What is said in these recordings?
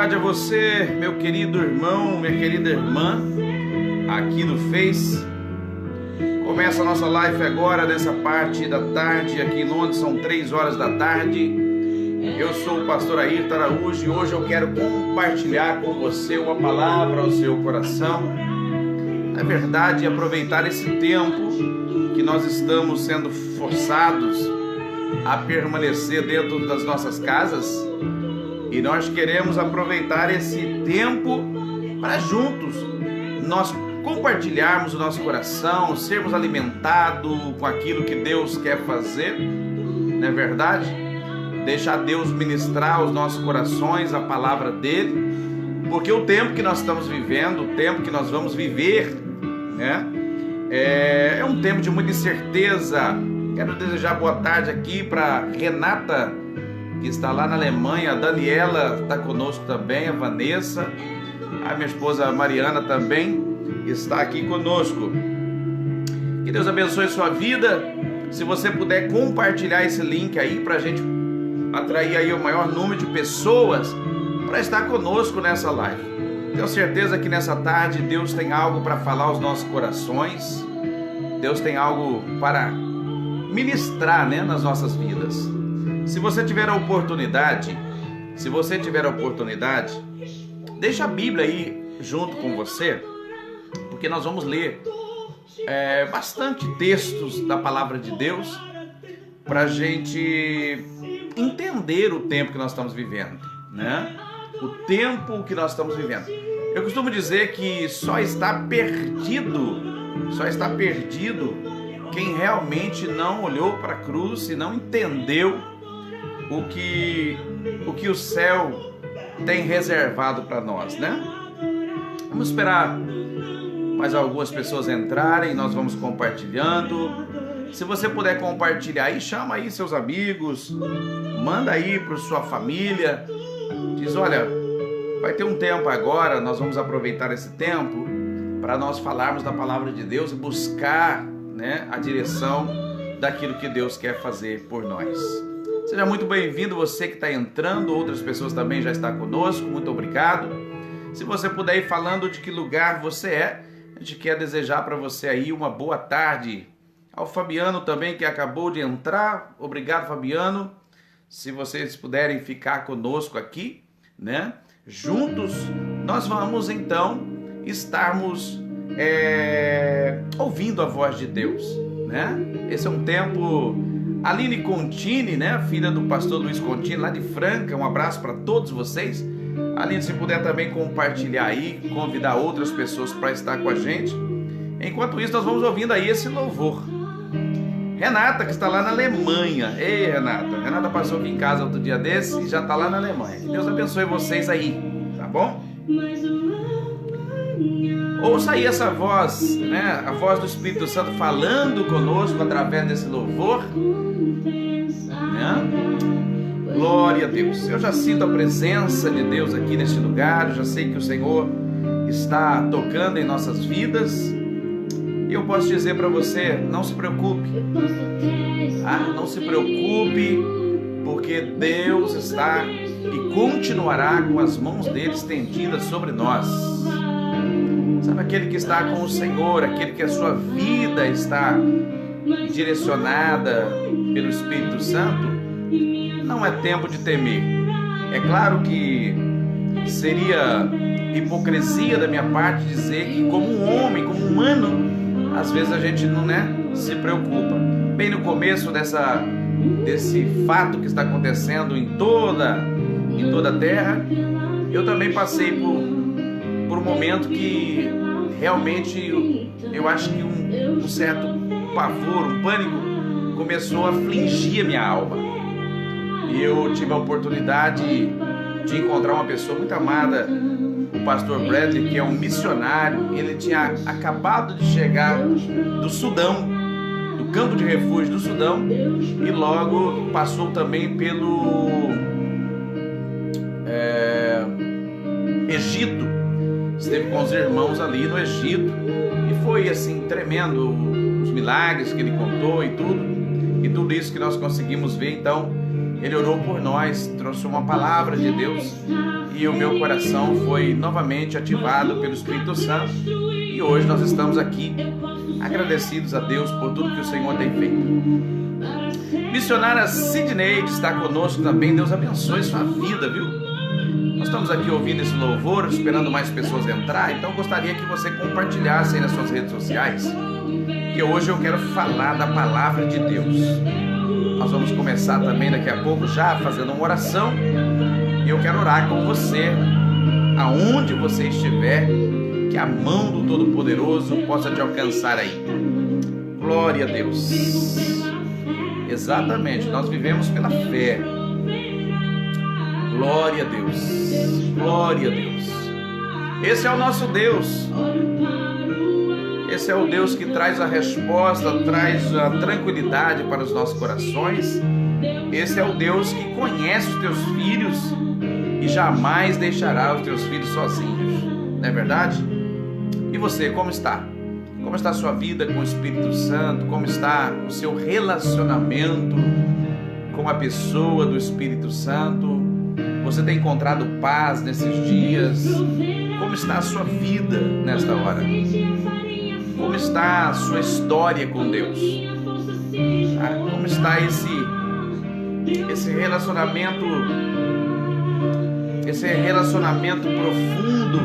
tarde a você, meu querido irmão, minha querida irmã, aqui do Face. Começa a nossa live agora, nessa parte da tarde, aqui em Londres, são 3 horas da tarde. Eu sou o pastor Ayrton Araújo e hoje eu quero compartilhar com você uma palavra ao seu coração. Na verdade, aproveitar esse tempo que nós estamos sendo forçados a permanecer dentro das nossas casas, e nós queremos aproveitar esse tempo para juntos nós compartilharmos o nosso coração, sermos alimentados com aquilo que Deus quer fazer, não é verdade? Deixar Deus ministrar os nossos corações, a palavra dele, porque o tempo que nós estamos vivendo, o tempo que nós vamos viver, né, é um tempo de muita incerteza. Quero desejar boa tarde aqui para Renata, que está lá na Alemanha, a Daniela está conosco também, a Vanessa, a minha esposa Mariana também está aqui conosco. Que Deus abençoe sua vida. Se você puder compartilhar esse link aí para a gente atrair aí o maior número de pessoas para estar conosco nessa live. Tenho certeza que nessa tarde Deus tem algo para falar aos nossos corações. Deus tem algo para ministrar, né, nas nossas vidas. Se você tiver a oportunidade, deixa a Bíblia aí junto com você, porque nós vamos ler bastante textos da palavra de Deus para a gente entender o tempo que nós estamos vivendo, né? O tempo que nós estamos vivendo. Eu costumo dizer que só está perdido quem realmente não olhou para a cruz e não entendeu o que o céu tem reservado para nós, né? Vamos esperar mais algumas pessoas entrarem, nós vamos compartilhando. Se você puder compartilhar aí, chama aí seus amigos, manda aí para sua família, diz: olha, vai ter um tempo agora, nós vamos aproveitar esse tempo para nós falarmos da palavra de Deus e buscar, né, a direção daquilo que Deus quer fazer por nós. Seja muito bem-vindo você que está entrando, outras pessoas também já estão conosco, muito obrigado. Se você puder ir falando de que lugar você é, a gente quer desejar para você aí uma boa tarde. Ao Fabiano também, que acabou de entrar, obrigado, Fabiano. Se vocês puderem ficar conosco aqui, né, juntos, nós vamos então estarmos ouvindo a voz de Deus, né? Esse é um tempo. Aline Contini, né, filha do pastor Luiz Contini, lá de Franca, um abraço para todos vocês. Aline, se puder também compartilhar aí, convidar outras pessoas para estar com a gente. Enquanto isso, nós vamos ouvindo aí esse louvor. Renata, que está lá na Alemanha. Ei, Renata passou aqui em casa outro dia desse e já está lá na Alemanha. Que Deus abençoe vocês aí, tá bom? Ouça aí essa voz, né? A voz do Espírito Santo falando conosco através desse louvor, né? Glória a Deus. Eu já sinto a presença de Deus aqui neste lugar. Eu já sei que o Senhor está tocando em nossas vidas. E eu posso dizer para você: não se preocupe. Não se preocupe, porque Deus está e continuará com as mãos dele estendidas sobre nós. Sabe, aquele que está com o Senhor, aquele que a sua vida está direcionada pelo Espírito Santo, não é tempo de temer. É claro que seria hipocrisia da minha parte dizer que, como um homem, como um humano, às vezes a gente não, se preocupa. Bem no começo desse fato que está acontecendo em toda a terra, eu também passei por um momento que realmente eu acho que um certo pavor, um pânico começou a afligir a minha alma. E eu tive a oportunidade de encontrar uma pessoa muito amada, o pastor Bradley, que é um missionário. Ele tinha acabado de chegar do Sudão, do campo de refúgio do Sudão, e logo passou também pelo Egito. Esteve com os irmãos ali no Egito e foi assim tremendo os milagres que ele contou e tudo isso que nós conseguimos ver. Então ele orou por nós, trouxe uma palavra de Deus e o meu coração foi novamente ativado pelo Espírito Santo e hoje nós estamos aqui agradecidos a Deus por tudo que o Senhor tem feito. Missionária Sidneide está conosco também, Deus abençoe sua vida, viu? Nós estamos aqui ouvindo esse louvor, esperando mais pessoas entrar, então gostaria que você compartilhasse aí nas suas redes sociais, que hoje eu quero falar da palavra de Deus. Nós vamos começar também daqui a pouco já fazendo uma oração e eu quero orar com você, aonde você estiver, que a mão do Todo-Poderoso possa te alcançar aí. Glória a Deus. Exatamente, nós vivemos pela fé. Glória a Deus. Glória a Deus. Esse é o nosso Deus. Esse é o Deus que traz a resposta, traz a tranquilidade para os nossos corações. Esse é o Deus que conhece os teus filhos e jamais deixará os teus filhos sozinhos. Não é verdade? E você, como está? Como está a sua vida com o Espírito Santo? Como está o seu relacionamento com a pessoa do Espírito Santo? Você tem encontrado paz nesses dias? Como está a sua vida nesta hora? Como está a sua história com Deus? Como está esse relacionamento profundo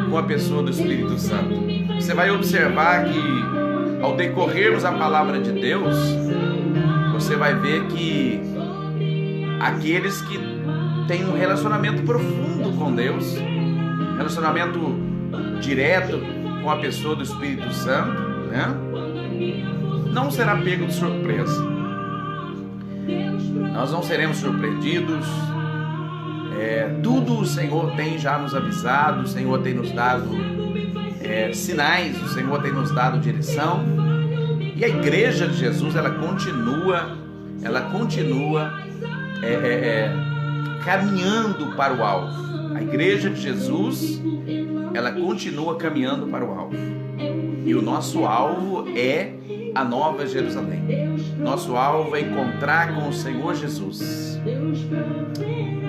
com a pessoa do Espírito Santo? Você vai observar que ao decorrermos a palavra de Deus, você vai ver que aqueles que têm um relacionamento profundo com Deus, relacionamento direto com a pessoa do Espírito Santo, né? Não será pego de surpresa. Nós não seremos surpreendidos. Tudo o Senhor tem já nos avisado, o Senhor tem nos dado sinais, o Senhor tem nos dado direção. E a igreja de Jesus, ela continua caminhando para o alvo. A igreja de Jesus, ela continua caminhando para o alvo. E o nosso alvo é a Nova Jerusalém. Nosso alvo é encontrar com o Senhor Jesus.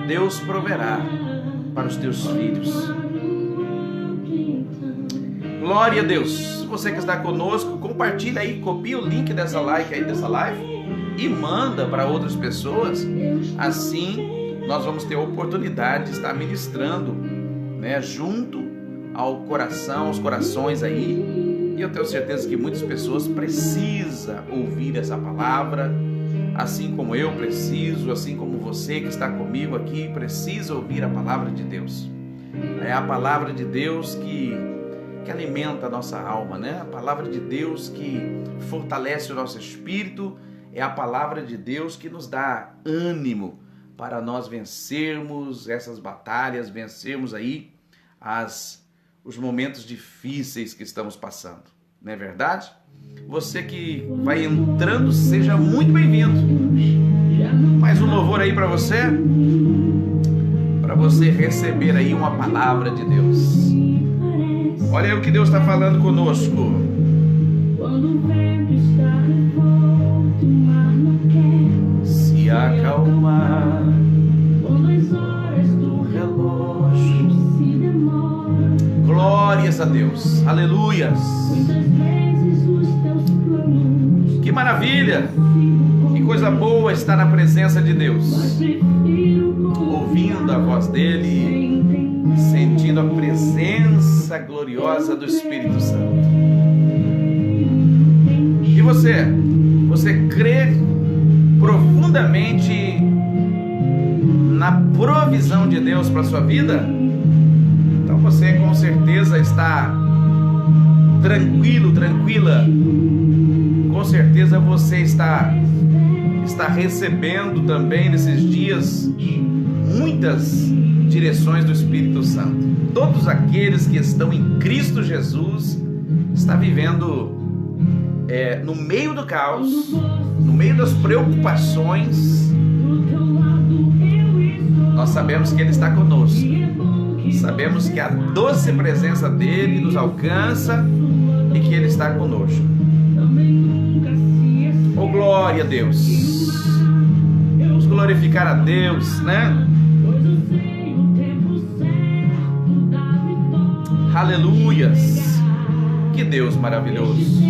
Deus proverá para os teus filhos. Glória a Deus. Você que está conosco, compartilha aí, copia o link dessa live e manda para outras pessoas. Assim nós vamos ter a oportunidade de estar ministrando, né, junto ao coração, aos corações aí. E eu tenho certeza que muitas pessoas precisam ouvir essa palavra, assim como eu preciso, assim como você que está comigo aqui precisa ouvir a palavra de Deus. É a palavra de Deus que alimenta a nossa alma, né? A palavra de Deus que fortalece o nosso espírito, é a palavra de Deus que nos dá ânimo para nós vencermos essas batalhas, vencermos aí os momentos difíceis que estamos passando, não é verdade? Você que vai entrando, seja muito bem-vindo. Mais um louvor aí para você receber aí uma palavra de Deus. Olha aí o que Deus está falando conosco. Quando o vento está revolto, o mar não quer se acalmar. Quando as horas do relógio se demoram. Glórias a Deus, aleluias. Que maravilha, que coisa boa estar na presença de Deus, ouvindo a voz dele, sentindo a presença gloriosa do Espírito Santo. E você crê profundamente na provisão de Deus para a sua vida? Então você com certeza está tranquilo, tranquila. Com certeza você está recebendo também nesses dias muitas direções do Espírito Santo. Todos aqueles que estão em Cristo Jesus estão vivendo no meio do caos, no meio das preocupações. Nós sabemos que Ele está conosco. Sabemos que a doce presença dEle nos alcança e que Ele está conosco. Oh, glória a Deus. glorificar a Deus, né? Aleluias! Que Deus maravilhoso!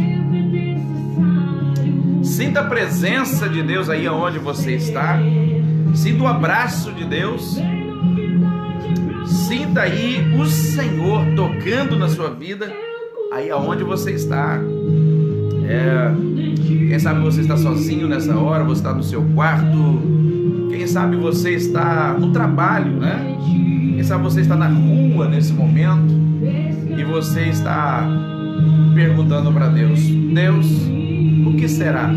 Sinta a presença de Deus aí onde você está. Sinta o abraço de Deus. Sinta aí o Senhor tocando na sua vida, aí aonde você está. Quem sabe você está sozinho nessa hora, você está no seu quarto. Quem sabe você está no trabalho, né? Quem sabe você está na rua nesse momento e você está perguntando para Deus: Deus, o que será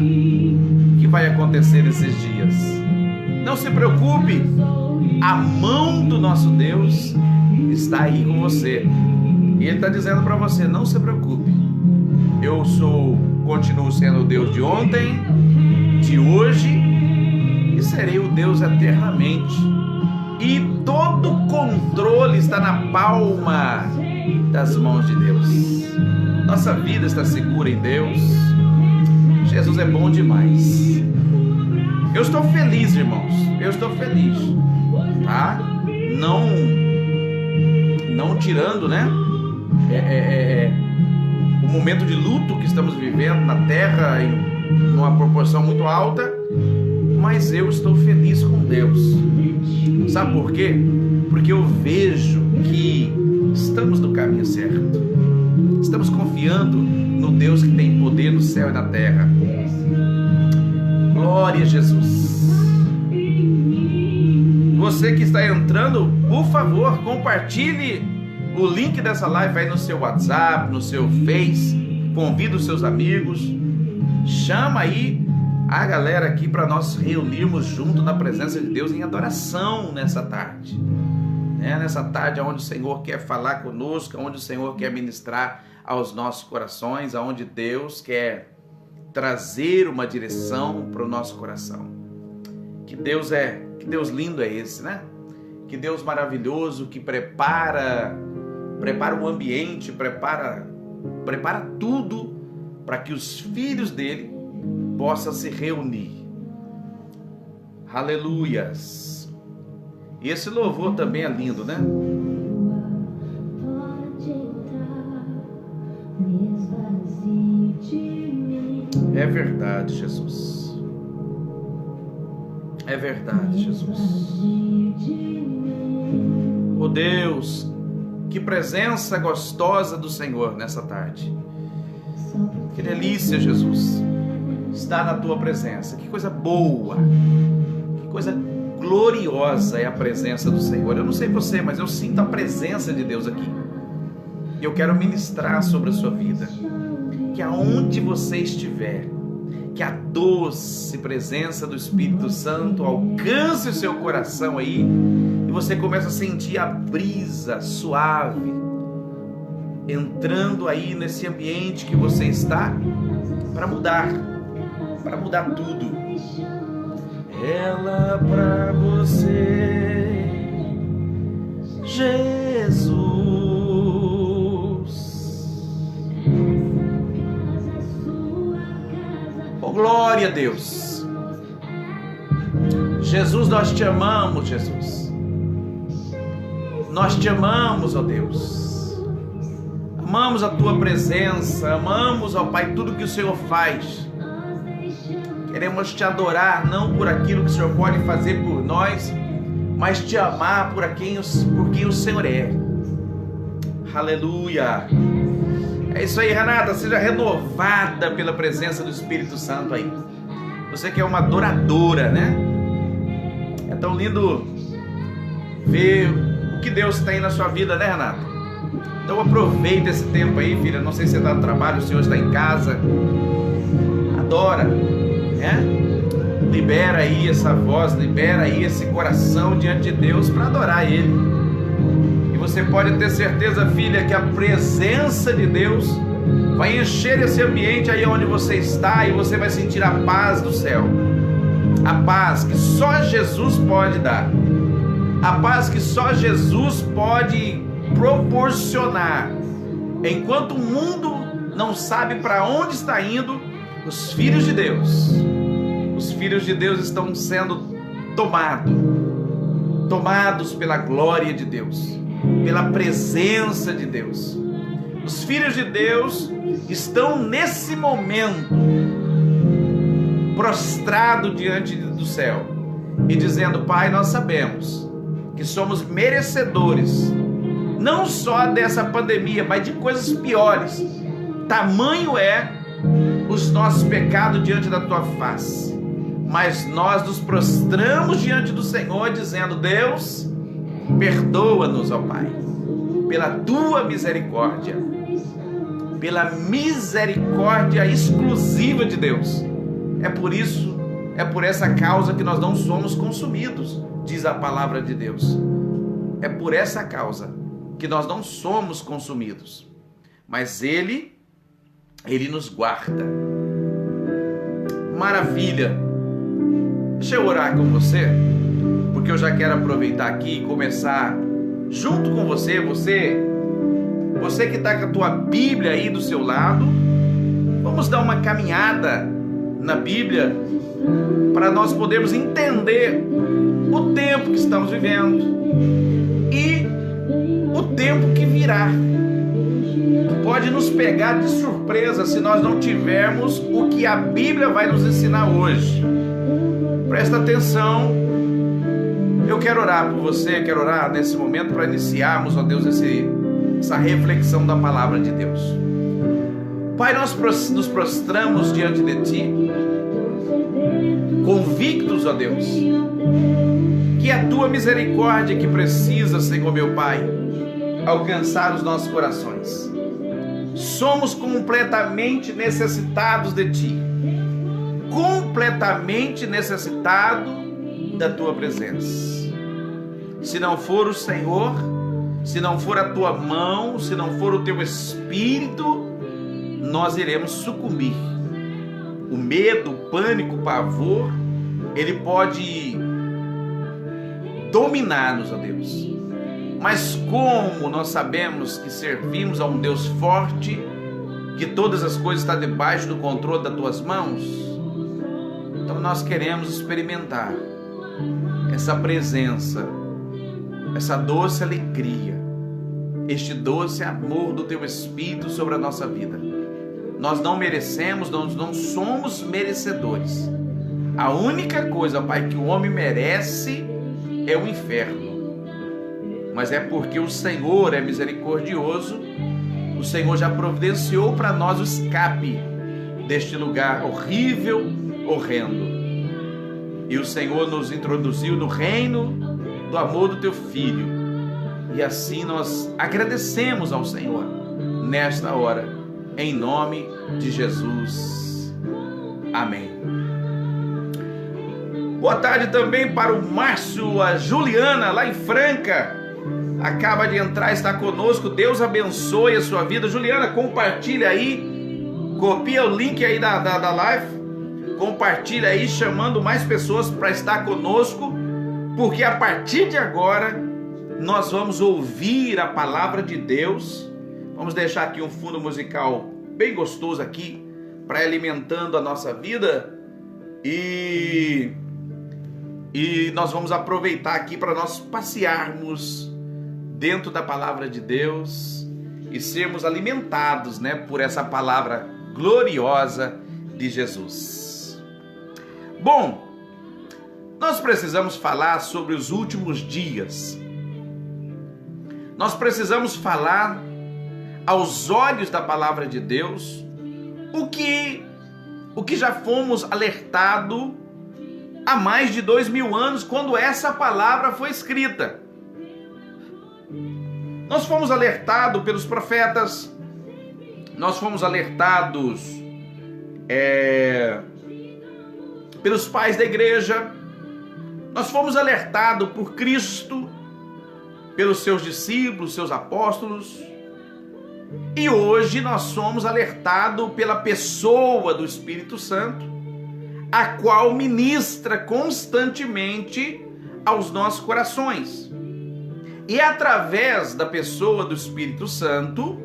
que vai acontecer esses dias? Não se preocupe, a mão do nosso Deus está aí com você. E Ele está dizendo para você: não se preocupe, eu continuo sendo o Deus de ontem, de hoje e serei o Deus eternamente. E todo o controle está na palma das mãos de Deus. Nossa vida está segura em Deus. Jesus é bom demais. Eu estou feliz, irmãos. Eu estou feliz, tá? Não tirando, né? O momento de luto que estamos vivendo na terra em uma proporção muito alta, mas eu estou feliz com Deus. Sabe por quê? Porque eu vejo que estamos no caminho certo. Estamos confiando no Deus que tem poder no céu e na terra. Glória a Jesus. Você que está entrando, por favor, compartilhe o link dessa live aí no seu WhatsApp, no seu Face. Convida os seus amigos. Chama aí a galera aqui para nós reunirmos junto na presença de Deus em adoração nessa tarde. Nessa tarde onde o Senhor quer falar conosco, onde o Senhor quer ministrar aos nossos corações, onde Deus quer trazer uma direção para o nosso coração. Que Deus lindo é esse, né? Que Deus maravilhoso que prepara o ambiente, prepara tudo para que os filhos dele possam se reunir. Aleluias! E esse louvor também é lindo, né? É verdade, Jesus. É verdade, Jesus. Oh Deus, que presença gostosa do Senhor nessa tarde. Que delícia, Jesus, estar na tua presença. Que coisa boa, que coisa gloriosa é a presença do Senhor. Eu não sei você, mas eu sinto a presença de Deus aqui. E eu quero ministrar sobre a sua vida. Que aonde você estiver, que a doce presença do Espírito Santo alcance o seu coração aí, e você começa a sentir a brisa suave entrando aí nesse ambiente que você está, para mudar tudo. Ela para você, Jesus. Oh, glória a Deus. Jesus, nós te amamos, Jesus. Nós te amamos, ó Deus. Amamos a tua presença, amamos, ó Pai, tudo que o Senhor faz. Queremos te adorar, não por aquilo que o Senhor pode fazer por nós, mas te amar por quem o Senhor é. Aleluia. É isso aí, Renata, seja renovada pela presença do Espírito Santo aí. Você que é uma adoradora, né? É tão lindo ver o que Deus tem na sua vida, né, Renata? Então aproveita esse tempo aí, filha. Não sei se você está no trabalho, o Senhor está em casa. Adora, né? Libera aí essa voz, libera aí esse coração diante de Deus para adorar Ele. E você pode ter certeza, filha, que a presença de Deus vai encher esse ambiente aí onde você está, e você vai sentir a paz do céu. A paz que só Jesus pode dar. A paz que só Jesus pode proporcionar. Enquanto o mundo não sabe para onde está indo, os filhos de Deus estão sendo tomados pela glória de Deus, pela presença de Deus. Os filhos de Deus estão nesse momento prostrados diante do céu e dizendo: Pai, nós sabemos que somos merecedores não só dessa pandemia, mas de coisas piores. Tamanho é os nossos pecados diante da tua face, mas nós nos prostramos diante do Senhor dizendo: Deus, perdoa-nos, ó Pai, pela tua misericórdia, pela misericórdia exclusiva de Deus. É por essa causa que nós não somos consumidos, diz a palavra de Deus. É por essa causa que nós não somos consumidos, mas Ele nos guarda. Maravilha! Deixa eu orar com você, porque eu já quero aproveitar aqui e começar junto com você que está com a tua Bíblia aí do seu lado. Vamos dar uma caminhada na Bíblia para nós podermos entender o tempo que estamos vivendo e o tempo que virá. Pode nos pegar de surpresa se nós não tivermos o que a Bíblia vai nos ensinar hoje. Presta atenção. Eu quero orar por você, quero orar nesse momento para iniciarmos, ó Deus, essa reflexão da palavra de Deus. Pai, nós nos prostramos diante de Ti, convictos, ó Deus, que a Tua misericórdia que precisa, Senhor meu Pai, alcançar os nossos corações. Somos completamente necessitados de Ti, completamente necessitados da Tua presença. Se não for o Senhor, se não for a Tua mão, se não for o Teu Espírito, nós iremos sucumbir. O medo, o pânico, o pavor, ele pode dominar-nos, ó Deus. Mas como nós sabemos que servimos a um Deus forte, que todas as coisas estão debaixo do controle das Tuas mãos, então nós queremos experimentar essa presença, essa doce alegria, este doce amor do Teu Espírito sobre a nossa vida. Nós não merecemos, nós não somos merecedores. A única coisa, Pai, que o homem merece é o inferno. Mas é porque o Senhor é misericordioso, o Senhor já providenciou para nós o escape deste lugar horrível, horrendo. E o Senhor nos introduziu no reino do amor do Teu Filho. E assim nós agradecemos ao Senhor nesta hora, em nome de Jesus. Amém. Boa tarde também para o Márcio, a Juliana, lá em Franca. Acaba de entrar, está conosco. Deus abençoe a sua vida. Juliana, compartilha aí, copia o link aí da live, compartilha aí, chamando mais pessoas para estar conosco, porque a partir de agora nós vamos ouvir a palavra de Deus. Vamos deixar aqui um fundo musical bem gostoso aqui, para ir alimentando a nossa vida, e nós vamos aproveitar aqui para nós passearmos dentro da palavra de Deus e sermos alimentados, né, por essa palavra gloriosa de Jesus. Bom, nós precisamos falar sobre os últimos dias. Nós precisamos falar aos olhos da palavra de Deus o que já fomos alertados há mais de 2000 anos, quando essa palavra foi escrita. Nós fomos alertados pelos profetas, nós fomos alertados pelos pais da igreja, nós fomos alertados por Cristo, pelos seus discípulos, seus apóstolos, e hoje nós somos alertados pela pessoa do Espírito Santo, a qual ministra constantemente aos nossos corações. E é através da pessoa do Espírito Santo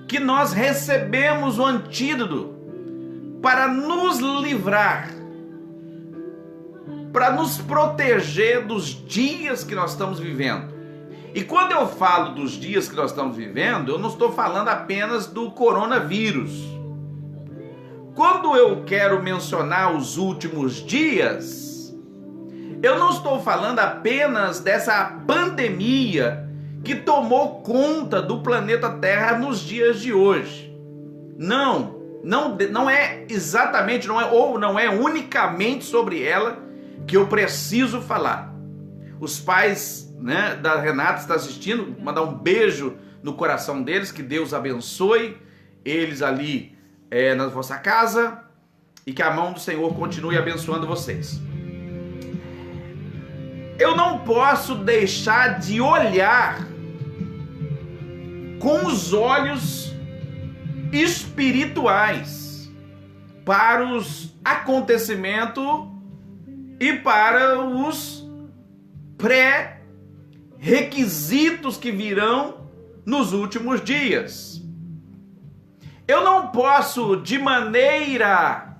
que nós recebemos o antídoto para nos livrar para nos proteger dos dias que nós estamos vivendo. E quando eu falo dos dias que nós estamos vivendo, eu não estou falando apenas do coronavírus. Quando eu quero mencionar os últimos dias, eu não estou falando apenas dessa pandemia que tomou conta do planeta Terra nos dias de hoje. Não é exatamente, não é unicamente sobre ela que eu preciso falar. Os pais, né, da Renata estão assistindo, mandar um beijo no coração deles, que Deus abençoe eles ali na vossa casa e que a mão do Senhor continue abençoando vocês. Eu não posso deixar de olhar com os olhos espirituais para os acontecimentos e para os pré-requisitos que virão nos últimos dias. Eu não posso, de maneira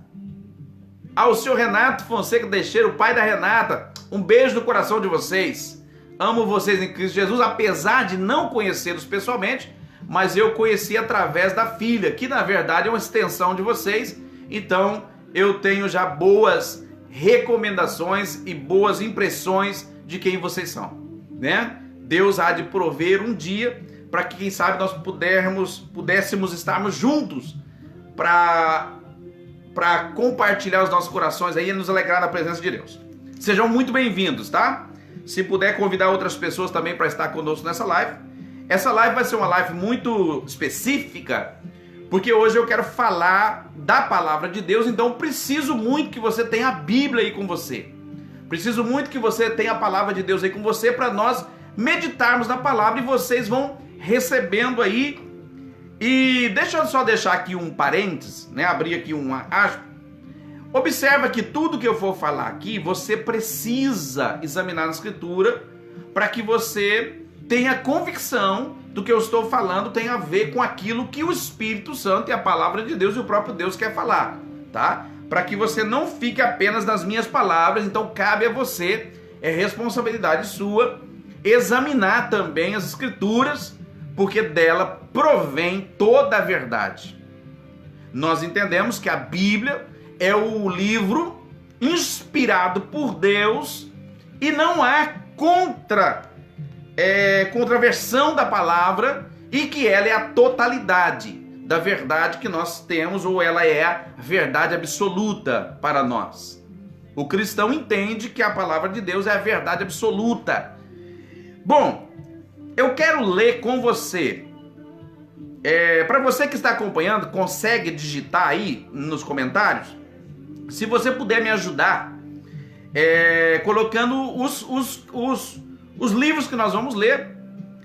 ao senhor Renato Fonseca Teixeira, o pai da Renata, um beijo no coração de vocês. Amo vocês em Cristo Jesus, apesar de não conhecê-los pessoalmente, mas eu conheci através da filha, que na verdade é uma extensão de vocês. Então eu tenho já boas recomendações e boas impressões de quem vocês são, né? Deus há de prover um dia para que, quem sabe, nós pudéssemos estarmos juntos para compartilhar os nossos corações aí e nos alegrar na presença de Deus. Sejam muito bem-vindos, tá? Se puder convidar outras pessoas também para estar conosco nessa live. Essa live vai ser uma live muito específica, porque hoje eu quero falar da palavra de Deus, então preciso muito que você tenha a Bíblia aí com você. Preciso muito que você tenha a palavra de Deus aí com você para nós meditarmos na palavra e vocês vão recebendo aí. E deixa eu só deixar aqui um parênteses, né? Abrir aqui um aspas. Observa que tudo que eu for falar aqui, você precisa examinar na Escritura para que você tenha convicção do que eu estou falando tem a ver com aquilo que o Espírito Santo e a palavra de Deus e o próprio Deus quer falar, tá? Para que você não fique apenas nas minhas palavras, então cabe a você, é responsabilidade sua, examinar também as Escrituras, porque dela provém toda a verdade. Nós entendemos que a Bíblia é o livro inspirado por Deus e não há contraversão da palavra e que ela é a totalidade da verdade que nós temos, ou ela é a verdade absoluta para nós. O cristão entende que a palavra de Deus é a verdade absoluta. Bom, eu quero ler com você. Para você que está acompanhando, consegue digitar aí nos comentários? Se você puder me ajudar, colocando os livros que nós vamos ler,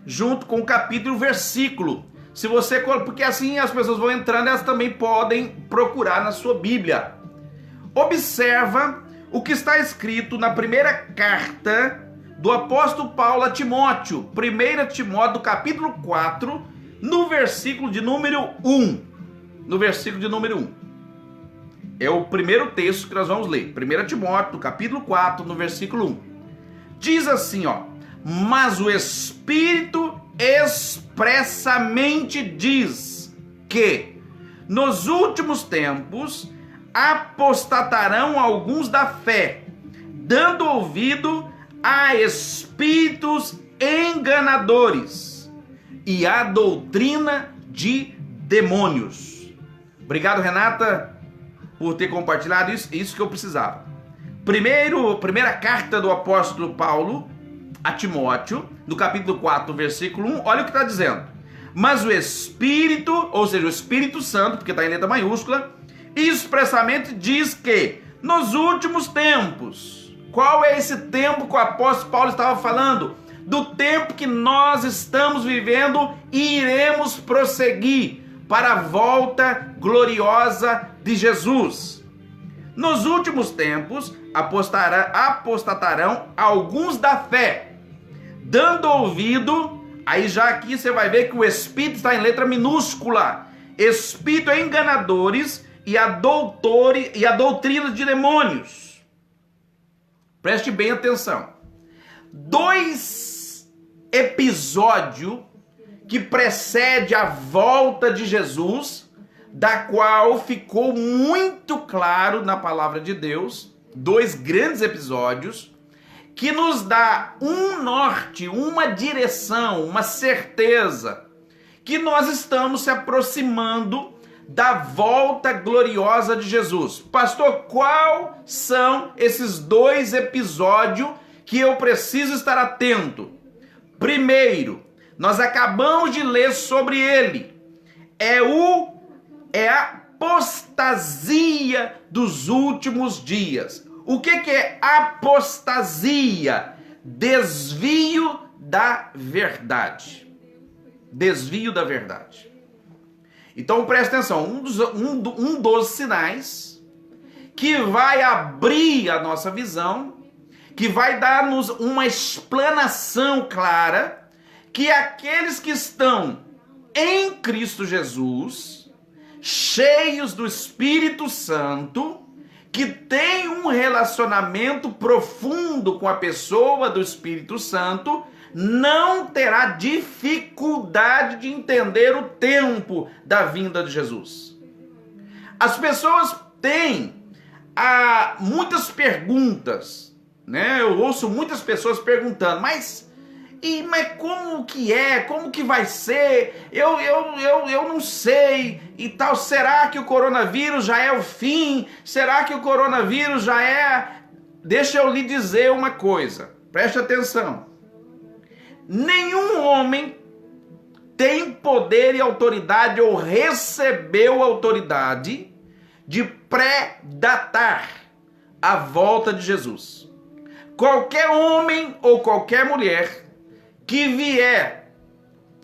junto com o capítulo e o versículo. Se você, porque assim as pessoas vão entrando, elas também podem procurar na sua Bíblia. Observa o que está escrito na primeira carta do apóstolo Paulo a Timóteo, 1 Timóteo, capítulo 4, no versículo de número 1. No versículo de número 1. É o primeiro texto que nós vamos ler. 1 Timóteo, capítulo 4, no versículo 1. Diz assim, ó: mas o Espírito expressamente diz que nos últimos tempos apostatarão alguns da fé, dando ouvido a espíritos enganadores e a doutrina de demônios. Obrigado, Renata, por ter compartilhado isso que eu precisava. Primeira carta do apóstolo Paulo a Timóteo, no capítulo 4, versículo 1, olha o que está dizendo. Mas o Espírito, ou seja, o Espírito Santo, porque está em letra maiúscula, expressamente diz que nos últimos tempos, qual é esse tempo que o apóstolo Paulo estava falando? Do tempo que nós estamos vivendo e iremos prosseguir para a volta gloriosa de Jesus. Nos últimos tempos, apostatarão alguns da fé, dando ouvido, aí já aqui você vai ver que o Espírito está em letra minúscula, espírito enganadores e a doutrina de demônios. Preste bem atenção. 2 episódios que precede a volta de Jesus, da qual ficou muito claro na palavra de Deus, 2 grandes episódios, que nos dá um norte, uma direção, uma certeza, que nós estamos se aproximando da volta gloriosa de Jesus. Pastor, quais são esses 2 episódios que eu preciso estar atento? Primeiro, nós acabamos de ler sobre ele. É a apostasia dos últimos dias. O que é apostasia? Desvio da verdade. Desvio da verdade. Então presta atenção, um dos sinais que vai abrir a nossa visão, que vai dar-nos uma explanação clara, que aqueles que estão em Cristo Jesus, cheios do Espírito Santo, que têm um relacionamento profundo com a pessoa do Espírito Santo, não terá dificuldade de entender o tempo da vinda de Jesus. As pessoas têm muitas perguntas, né? Eu ouço muitas pessoas perguntando, mas como que é? Como que vai ser? Eu não sei e tal. Será que o coronavírus já é o fim? Será que o coronavírus já é... Deixa eu lhe dizer uma coisa, preste atenção. Nenhum homem tem poder e autoridade ou recebeu autoridade de pré-datar a volta de Jesus. Qualquer homem ou qualquer mulher que vier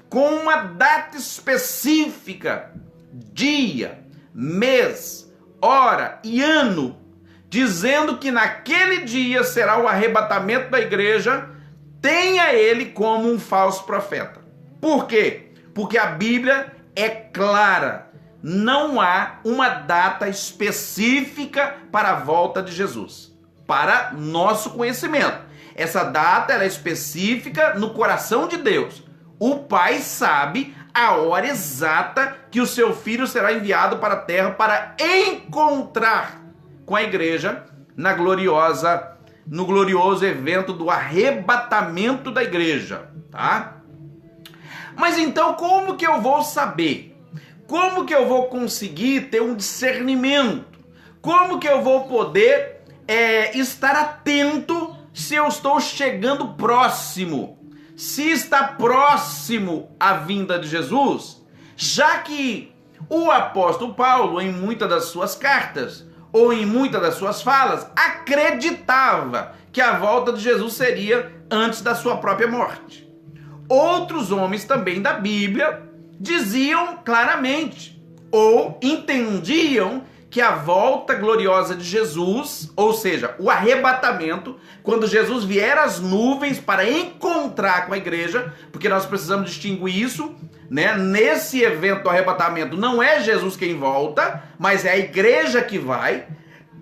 com uma data específica, dia, mês, hora e ano, dizendo que naquele dia será o arrebatamento da igreja, tenha ele como um falso profeta. Por quê? Porque a Bíblia é clara. Não há uma data específica para a volta de Jesus. Para nosso conhecimento. Essa data ela é específica no coração de Deus. O Pai sabe a hora exata que o seu Filho será enviado para a terra para encontrar com a igreja no glorioso evento do arrebatamento da igreja, tá? Mas então como que eu vou saber? Como que eu vou conseguir ter um discernimento? Como que eu vou poder estar atento se eu estou chegando próximo? Se está próximo a vinda de Jesus? Já que o apóstolo Paulo, em muitas das suas cartas, ou em muitas das suas falas, acreditava que a volta de Jesus seria antes da sua própria morte. Outros homens também da Bíblia diziam claramente, ou entendiam que a volta gloriosa de Jesus, ou seja, o arrebatamento, quando Jesus vier às nuvens para encontrar com a igreja, porque nós precisamos distinguir isso, né? Nesse evento do arrebatamento não é Jesus quem volta, mas é a igreja que vai,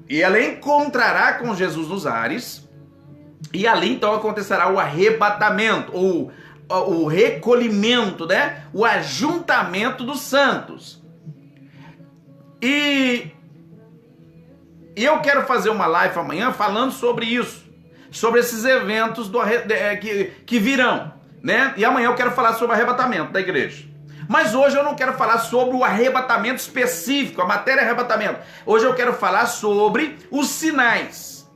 e ela encontrará com Jesus nos ares, e ali então acontecerá o arrebatamento, ou o recolhimento, né? O ajuntamento dos santos. E eu quero fazer uma live amanhã falando sobre isso, sobre esses eventos que virão, né? E amanhã eu quero falar sobre o arrebatamento da igreja. Mas hoje eu não quero falar sobre o arrebatamento específico, a matéria arrebatamento. Hoje eu quero falar sobre os sinais,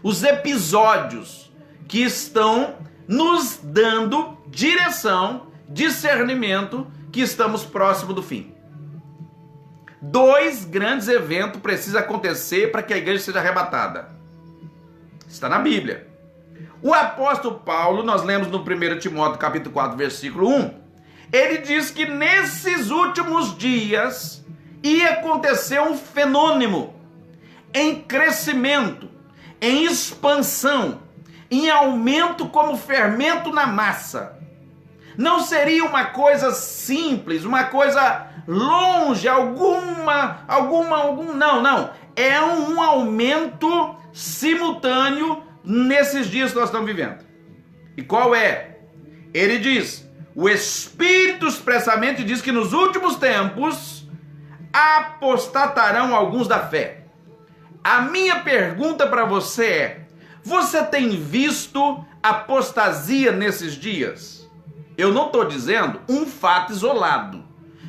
os episódios que estão nos dando direção, discernimento, que estamos próximo do fim. 2 grandes eventos precisam acontecer para que a igreja seja arrebatada. Está na Bíblia. O apóstolo Paulo, nós lemos no 1 Timóteo capítulo 4, versículo 1, ele diz que nesses últimos dias ia acontecer um fenômeno em crescimento, em expansão, em aumento como fermento na massa. Não seria uma coisa simples, uma coisa longe, não. É um aumento simultâneo nesses dias que nós estamos vivendo. E qual é? Ele diz, o Espírito expressamente diz que nos últimos tempos apostatarão alguns da fé. A minha pergunta para você é, você tem visto apostasia nesses dias? Eu não estou dizendo um fato isolado.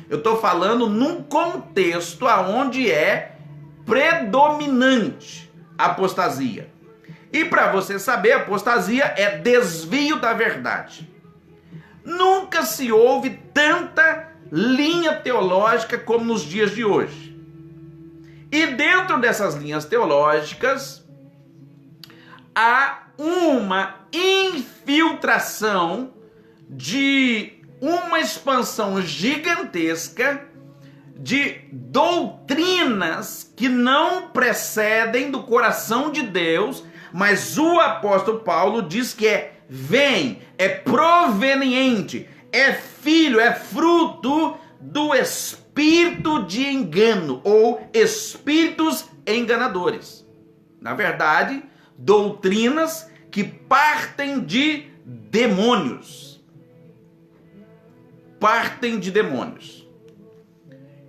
Eu estou falando num contexto onde é predominante a apostasia. E para você saber, apostasia é desvio da verdade. Nunca se ouve tanta linha teológica como nos dias de hoje. E dentro dessas linhas teológicas, há uma infiltração de uma expansão gigantesca de doutrinas que não precedem do coração de Deus, mas o apóstolo Paulo diz que vem, é proveniente, é filho, é fruto do espírito de engano ou espíritos enganadores. Na verdade, doutrinas que partem de demônios. Partem de demônios.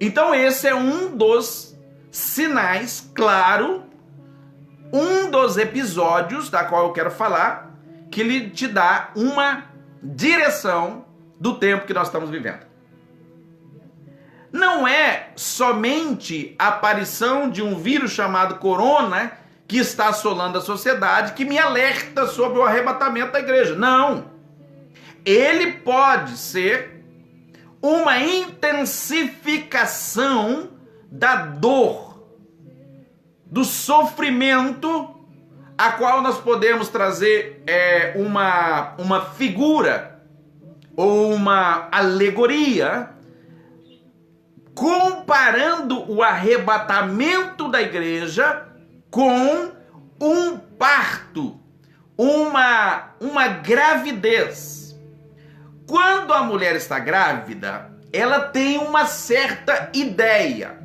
Então esse é um dos sinais, claro, um dos episódios da qual eu quero falar, que ele te dá uma direção do tempo que nós estamos vivendo. Não é somente a aparição de um vírus chamado corona que está assolando a sociedade que me alerta sobre o arrebatamento da igreja. Não. Ele pode ser uma intensificação da dor, do sofrimento, a qual nós podemos trazer uma figura ou uma alegoria, comparando o arrebatamento da igreja com um parto, uma gravidez. Quando a mulher está grávida, ela tem uma certa ideia.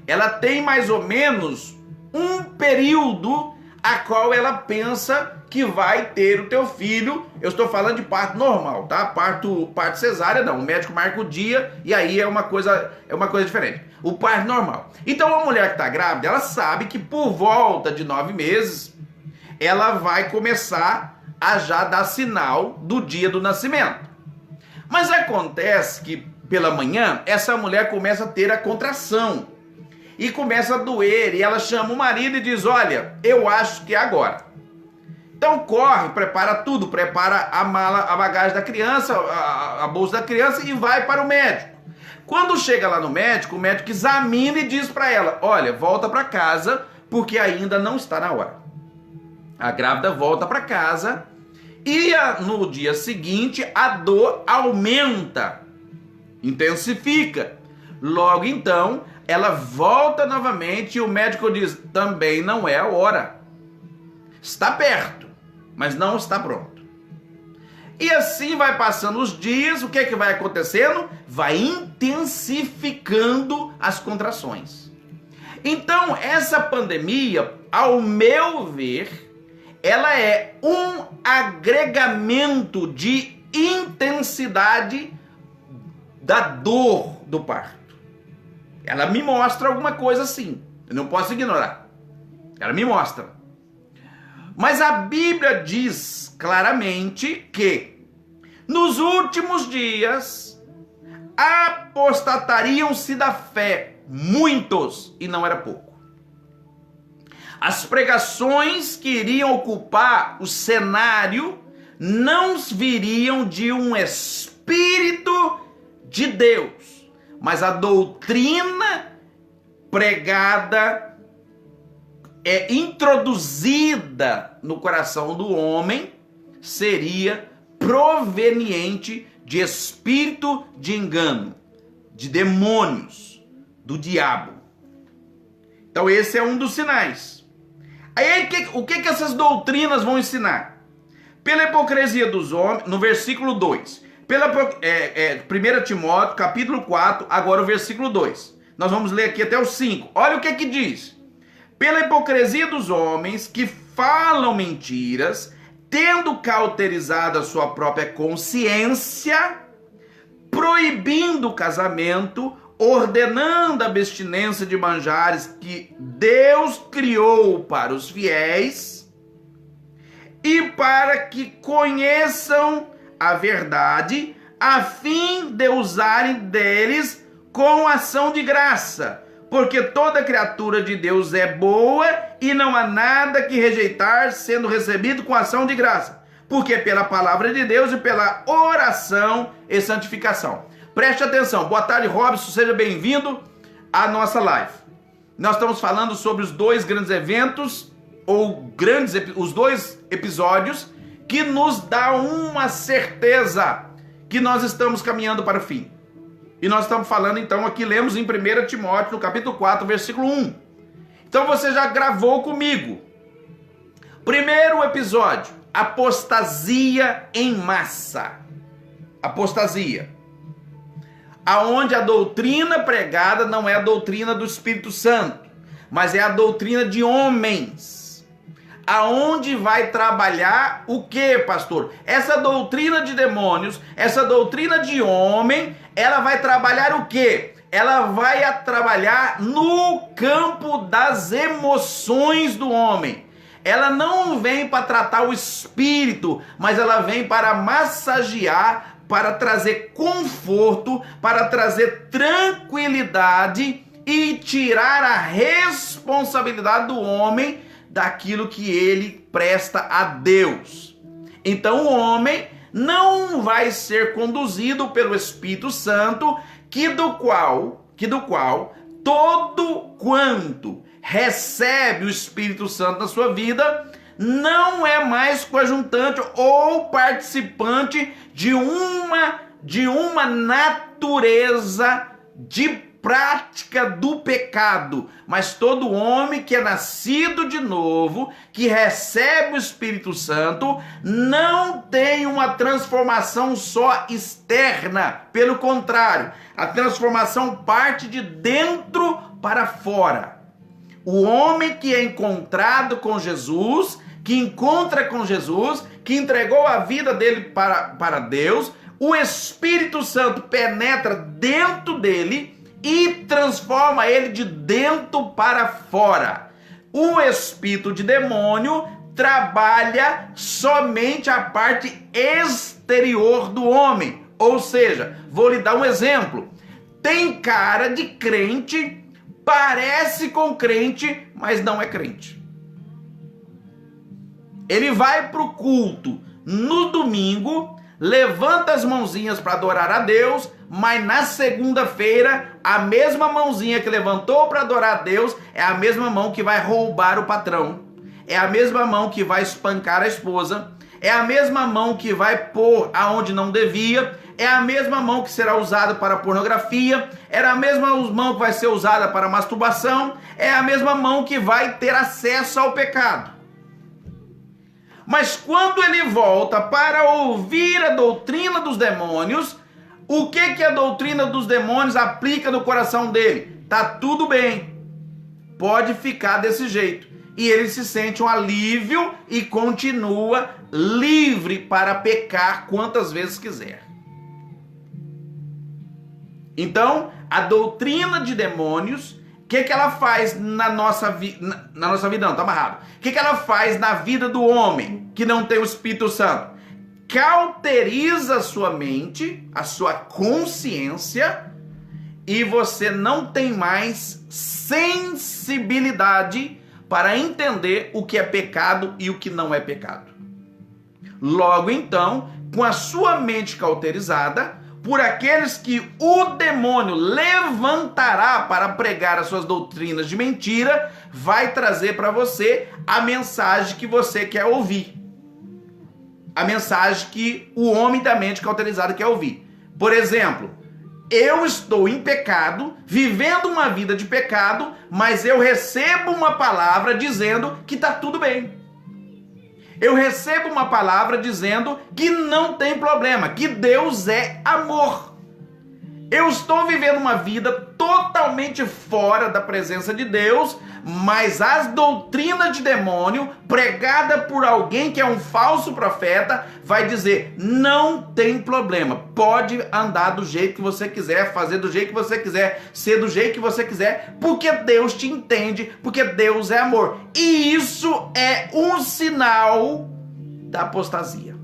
Ela tem mais ou menos um período a qual ela pensa que vai ter o teu filho. Eu estou falando de parto normal, tá? Parto cesárea não. O médico marca o dia e aí é uma coisa diferente. O parto normal. Então a mulher que está grávida, ela sabe que por volta de 9 meses ela vai começar a já dar sinal do dia do nascimento. Mas acontece que pela manhã essa mulher começa a ter a contração e começa a doer, e ela chama o marido e diz, olha, eu acho que é agora. Então corre, prepara tudo, prepara a mala, a bagagem da criança, a bolsa da criança e vai para o médico. Quando chega lá no médico, o médico examina e diz para ela, olha, volta para casa porque ainda não está na hora. A grávida volta para casa e no dia seguinte a dor aumenta, intensifica. Logo então, ela volta novamente e o médico diz, também não é a hora. Está perto, mas não está pronto. E assim vai passando os dias, o que é que vai acontecendo? Vai intensificando as contrações. Então, essa pandemia, ao meu ver, ela é um agregamento de intensidade da dor do parto. Ela me mostra alguma coisa assim. Eu não posso ignorar. Ela me mostra. Mas a Bíblia diz claramente que nos últimos dias apostatariam-se da fé muitos, e não era pouco. As pregações que iriam ocupar o cenário não viriam de um Espírito de Deus, mas a doutrina pregada introduzida no coração do homem seria proveniente de espírito de engano, de demônios, do diabo. Então esse é um dos sinais. Aí o que essas doutrinas vão ensinar? Pela hipocrisia dos homens, no versículo 2. 1 Timóteo, capítulo 4, agora o versículo 2. Nós vamos ler aqui até o 5. Olha o que diz. pela hipocrisia dos homens que falam mentiras, tendo cauterizado a sua própria consciência, proibindo o casamento, ordenando a abstinência de manjares que Deus criou para os fiéis, e para que conheçam a verdade, a fim de usarem deles com ação de graça, porque toda criatura de Deus é boa e não há nada que rejeitar, sendo recebido com ação de graça, porque pela palavra de Deus e pela oração e santificação. Preste atenção. Boa tarde, Robson, seja bem-vindo à nossa live. Nós estamos falando sobre os dois grandes eventos, ou os dois episódios, que nos dá uma certeza que nós estamos caminhando para o fim. E nós estamos falando então aqui, lemos em 1 Timóteo, no capítulo 4, versículo 1. Então você já gravou comigo. Primeiro episódio, apostasia em massa. Apostasia. Aonde a doutrina pregada não é a doutrina do Espírito Santo, mas é a doutrina de homens. Aonde vai trabalhar o que, pastor? Essa doutrina de demônios, essa doutrina de homem, ela vai trabalhar o que? Ela vai trabalhar no campo das emoções do homem. Ela não vem para tratar o espírito, mas ela vem para massagear, para trazer conforto, para trazer tranquilidade e tirar a responsabilidade do homem daquilo que ele presta a Deus. Então o homem não vai ser conduzido pelo Espírito Santo, que do qual todo quanto recebe o Espírito Santo na sua vida não é mais coadjutante ou participante de uma natureza de prática do pecado, mas todo homem que é nascido de novo, que recebe o Espírito Santo, não tem uma transformação só externa, pelo contrário, a transformação parte de dentro para fora. O homem que é encontrado com Jesus, que encontra com Jesus, que entregou a vida dele para Deus, o Espírito Santo penetra dentro dele e transforma ele de dentro para fora. O espírito de demônio trabalha somente a parte exterior do homem. Ou seja, vou lhe dar um exemplo. Tem cara de crente, parece com crente, mas não é crente. Ele vai para o culto no domingo, levanta as mãozinhas para adorar a Deus, mas na segunda-feira, a mesma mãozinha que levantou para adorar a Deus é a mesma mão que vai roubar o patrão, é a mesma mão que vai espancar a esposa, é a mesma mão que vai pôr aonde não devia, é a mesma mão que será usada para pornografia, é a mesma mão que vai ser usada para masturbação, é a mesma mão que vai ter acesso ao pecado. Mas quando ele volta para ouvir a doutrina dos demônios, o que a doutrina dos demônios aplica no coração dele? Tá tudo bem, pode ficar desse jeito. E ele se sente um alívio e continua livre para pecar quantas vezes quiser. Então, a doutrina de demônios, o que ela faz na nossa vida? Na nossa vida não, tá amarrado. O que ela faz na vida do homem que não tem o Espírito Santo? Cauteriza a sua mente, a sua consciência, e você não tem mais sensibilidade para entender o que é pecado e o que não é pecado. Logo então, com a sua mente cauterizada, por aqueles que o demônio levantará para pregar as suas doutrinas de mentira, vai trazer para você a mensagem que você quer ouvir. A mensagem que o homem da mente cauterizada quer ouvir. Por exemplo, eu estou em pecado, vivendo uma vida de pecado, mas eu recebo uma palavra dizendo que está tudo bem. Eu recebo uma palavra dizendo que não tem problema, que Deus é amor. Eu estou vivendo uma vida totalmente fora da presença de Deus, mas as doutrinas de demônio, pregada por alguém que é um falso profeta, vai dizer, não tem problema, pode andar do jeito que você quiser, fazer do jeito que você quiser, ser do jeito que você quiser, porque Deus te entende, porque Deus é amor. E isso é um sinal da apostasia,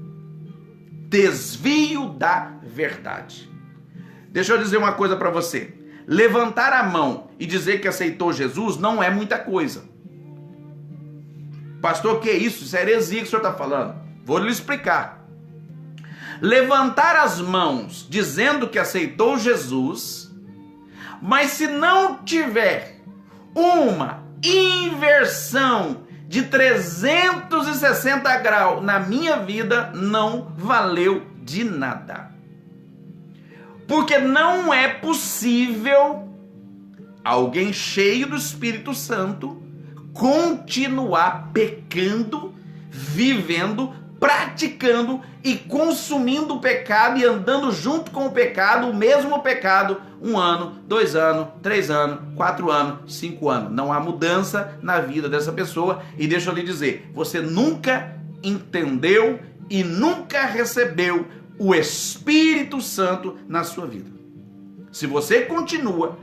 desvio da verdade. Deixa eu dizer uma coisa para você. Levantar a mão e dizer que aceitou Jesus não é muita coisa. Pastor, que é isso? Isso é heresia que o senhor está falando. Vou lhe explicar. Levantar as mãos dizendo que aceitou Jesus, mas se não tiver uma inversão de 360 graus na minha vida, não valeu de nada. Porque não é possível alguém cheio do Espírito Santo continuar pecando, vivendo, praticando e consumindo o pecado e andando junto com o pecado, o mesmo pecado, 1 ano, 2 anos, 3 anos, 4 anos, 5 anos. Não há mudança na vida dessa pessoa. E deixa eu lhe dizer, você nunca entendeu e nunca recebeu o Espírito Santo na sua vida. Se você continua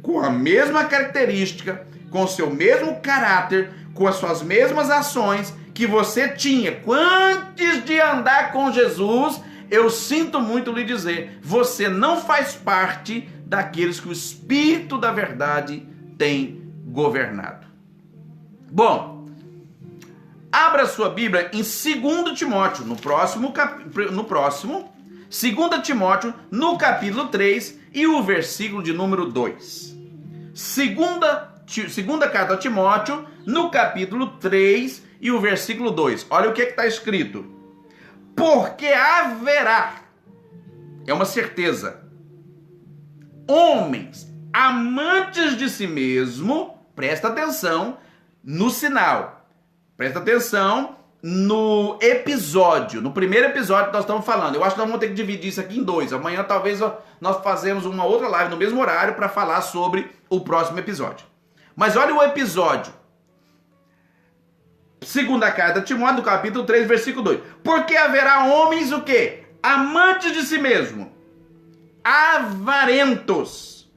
com a mesma característica, com o seu mesmo caráter, com as suas mesmas ações que você tinha antes de andar com Jesus, eu sinto muito lhe dizer, você não faz parte daqueles que o Espírito da verdade tem governado. Bom, abra sua Bíblia em 2 Timóteo, no próximo 2 Timóteo, no capítulo 3 e o versículo de número 2. Segunda carta a Timóteo, no capítulo 3 e o versículo 2. Olha o que está escrito. Porque haverá, é uma certeza, homens amantes de si mesmo, presta atenção no sinal, presta atenção no episódio, no primeiro episódio que nós estamos falando. Eu acho que nós vamos ter que dividir isso aqui em 2. Amanhã talvez nós fazemos uma outra live no mesmo horário para falar sobre o próximo episódio. Mas olha o episódio. Segunda carta a Timóteo, do capítulo 3, versículo 2. Porque haverá homens o quê? Amantes de si mesmo, avarentos,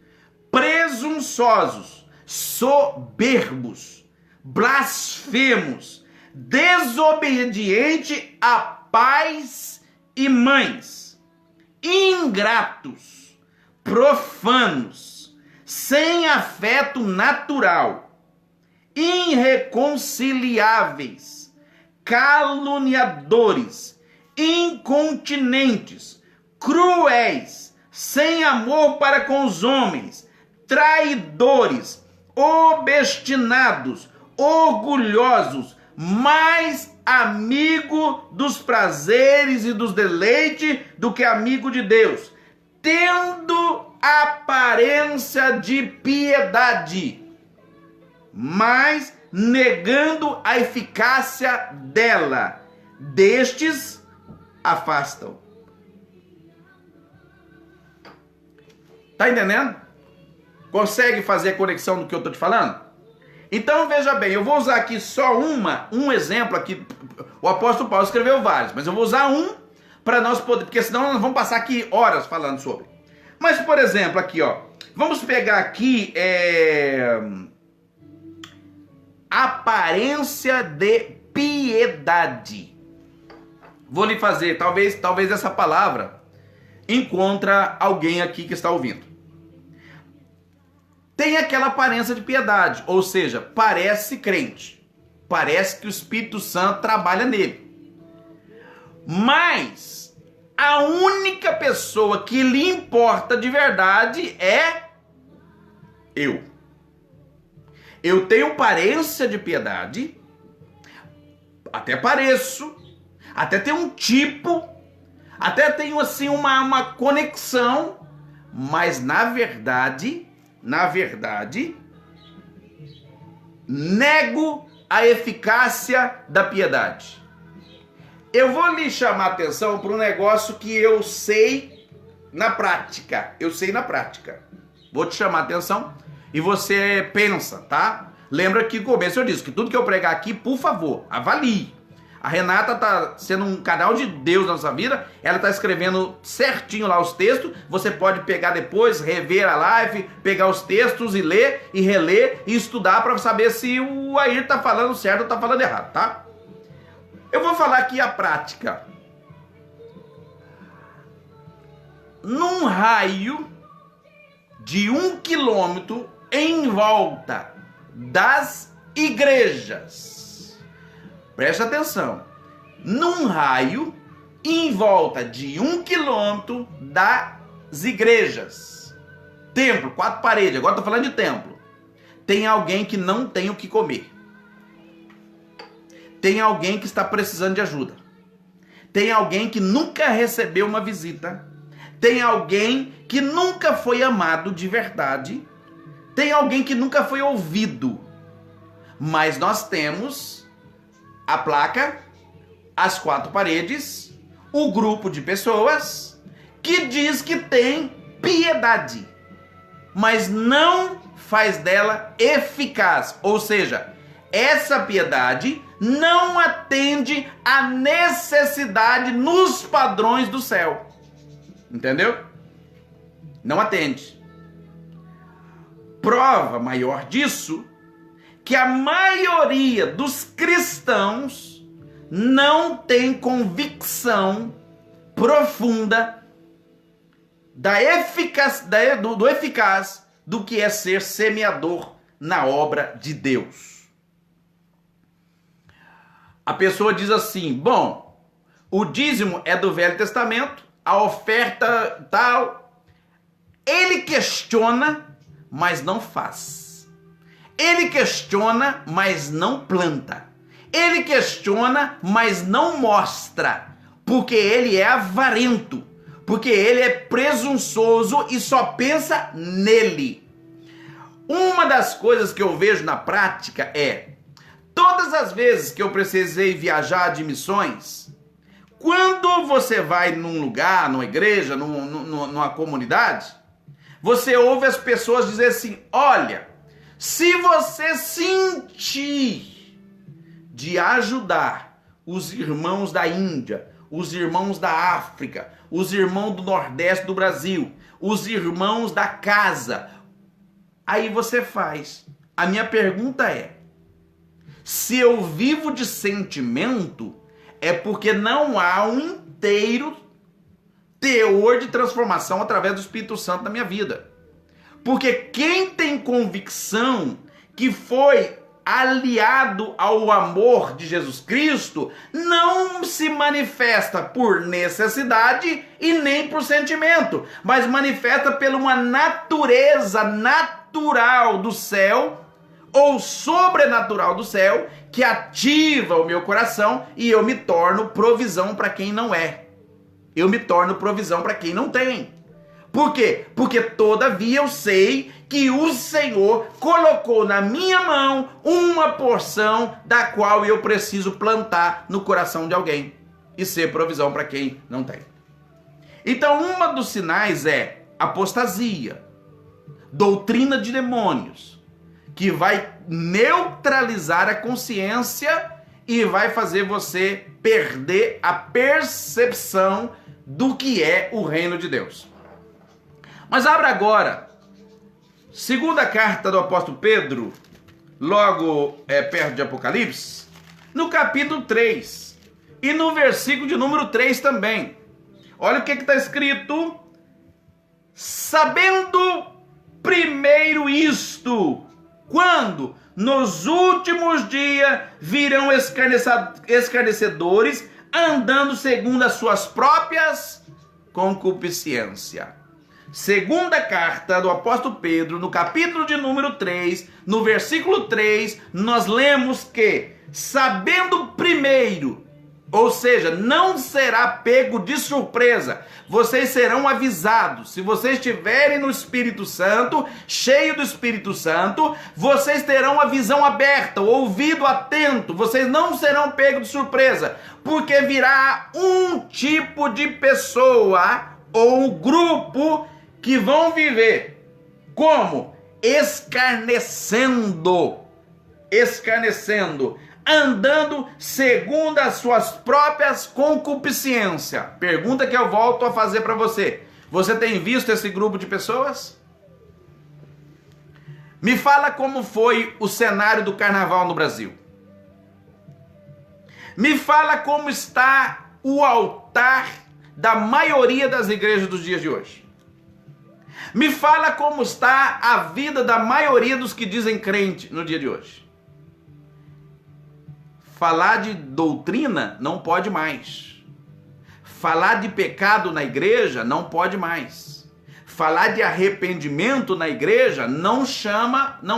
presunçosos, soberbos, blasfemos, desobediente a pais e mães, ingratos, profanos, sem afeto natural, irreconciliáveis, caluniadores, incontinentes, cruéis, sem amor para com os homens, traidores, obstinados, orgulhosos, mais amigo dos prazeres e dos deleites do que amigo de Deus, tendo aparência de piedade, mas negando a eficácia dela, destes afastam. Tá entendendo? Consegue fazer a conexão do que eu estou te falando? Então veja bem, eu vou usar aqui só um exemplo aqui. O apóstolo Paulo escreveu vários, mas eu vou usar um para nós poder, porque senão nós vamos passar aqui horas falando sobre. Mas por exemplo aqui, ó, vamos pegar aqui aparência de piedade. Vou lhe fazer, talvez essa palavra encontra alguém aqui que está ouvindo. Tem aquela aparência de piedade, ou seja, parece crente, parece que o Espírito Santo trabalha nele. Mas a única pessoa que lhe importa de verdade é eu. Eu tenho aparência de piedade, até pareço, até tenho um tipo, até tenho assim uma conexão, mas na verdade, nego a eficácia da piedade. Eu vou lhe chamar a atenção para um negócio que eu sei na prática. Eu sei na prática. Vou te chamar a atenção e você pensa, tá? Lembra que no começo eu disse que tudo que eu pregar aqui, por favor, avalie. A Renata tá sendo um canal de Deus na nossa vida, ela tá escrevendo certinho lá os textos, você pode pegar depois, rever a live, pegar os textos e ler, e reler, e estudar para saber se o Air tá falando certo ou tá falando errado, tá? Eu vou falar aqui a prática. Num raio de 1 quilômetro em volta das igrejas. Preste atenção. Num raio em volta de 1 quilômetro das igrejas. Templo, 4 paredes. Agora estou falando de templo. Tem alguém que não tem o que comer. Tem alguém que está precisando de ajuda. Tem alguém que nunca recebeu uma visita. Tem alguém que nunca foi amado de verdade. Tem alguém que nunca foi ouvido. Mas nós temos a placa, as 4 paredes, o grupo de pessoas que diz que tem piedade, mas não faz dela eficaz. Ou seja, essa piedade não atende à necessidade nos padrões do céu. Entendeu? Não atende. Prova maior disso, que a maioria dos cristãos não tem convicção profunda do eficaz do que é ser semeador na obra de Deus. A pessoa diz assim, bom, o dízimo é do Velho Testamento, a oferta tal. Ele questiona, mas não faz. Ele questiona, mas não planta. Ele questiona, mas não mostra. Porque ele é avarento. Porque ele é presunçoso e só pensa nele. Uma das coisas que eu vejo na prática é, todas as vezes que eu precisei viajar de missões, quando você vai num lugar, numa igreja, numa comunidade, você ouve as pessoas dizer assim, olha, se você sentir de ajudar os irmãos da Índia, os irmãos da África, os irmãos do Nordeste do Brasil, os irmãos da casa, aí você faz. A minha pergunta é, se eu vivo de sentimento, é porque não há um inteiro teor de transformação através do Espírito Santo na minha vida. Porque quem tem convicção que foi aliado ao amor de Jesus Cristo, não se manifesta por necessidade e nem por sentimento, mas manifesta por uma natureza natural do céu ou sobrenatural do céu que ativa o meu coração e eu me torno provisão para quem não é. Eu me torno provisão para quem não tem. Por quê? Porque todavia eu sei que o Senhor colocou na minha mão uma porção da qual eu preciso plantar no coração de alguém e ser provisão para quem não tem. Então, um dos sinais é apostasia, doutrina de demônios, que vai neutralizar a consciência e vai fazer você perder a percepção do que é o reino de Deus. Mas abra agora, segunda carta do apóstolo Pedro, logo perto de Apocalipse, no capítulo 3, e no versículo de número 3 também. Olha o que está escrito, sabendo primeiro isto, quando nos últimos dias virão escarnecedores, andando segundo as suas próprias concupiscências. Segunda carta do apóstolo Pedro, no capítulo de número 3, no versículo 3, nós lemos que, sabendo primeiro, ou seja, não será pego de surpresa, vocês serão avisados. Se vocês estiverem no Espírito Santo, cheio do Espírito Santo, vocês terão a visão aberta, o ouvido atento, vocês não serão pegos de surpresa, porque virá um tipo de pessoa ou um grupo que vão viver como? Escarnecendo, andando segundo as suas próprias concupiscências. Pergunta que eu volto a fazer para você. Você tem visto esse grupo de pessoas? Me fala como foi o cenário do carnaval no Brasil. Me fala como está o altar da maioria das igrejas dos dias de hoje. Me fala como está a vida da maioria dos que dizem crente no dia de hoje. Falar de doutrina não pode mais. Falar de pecado na igreja não pode mais. Falar de arrependimento na igreja não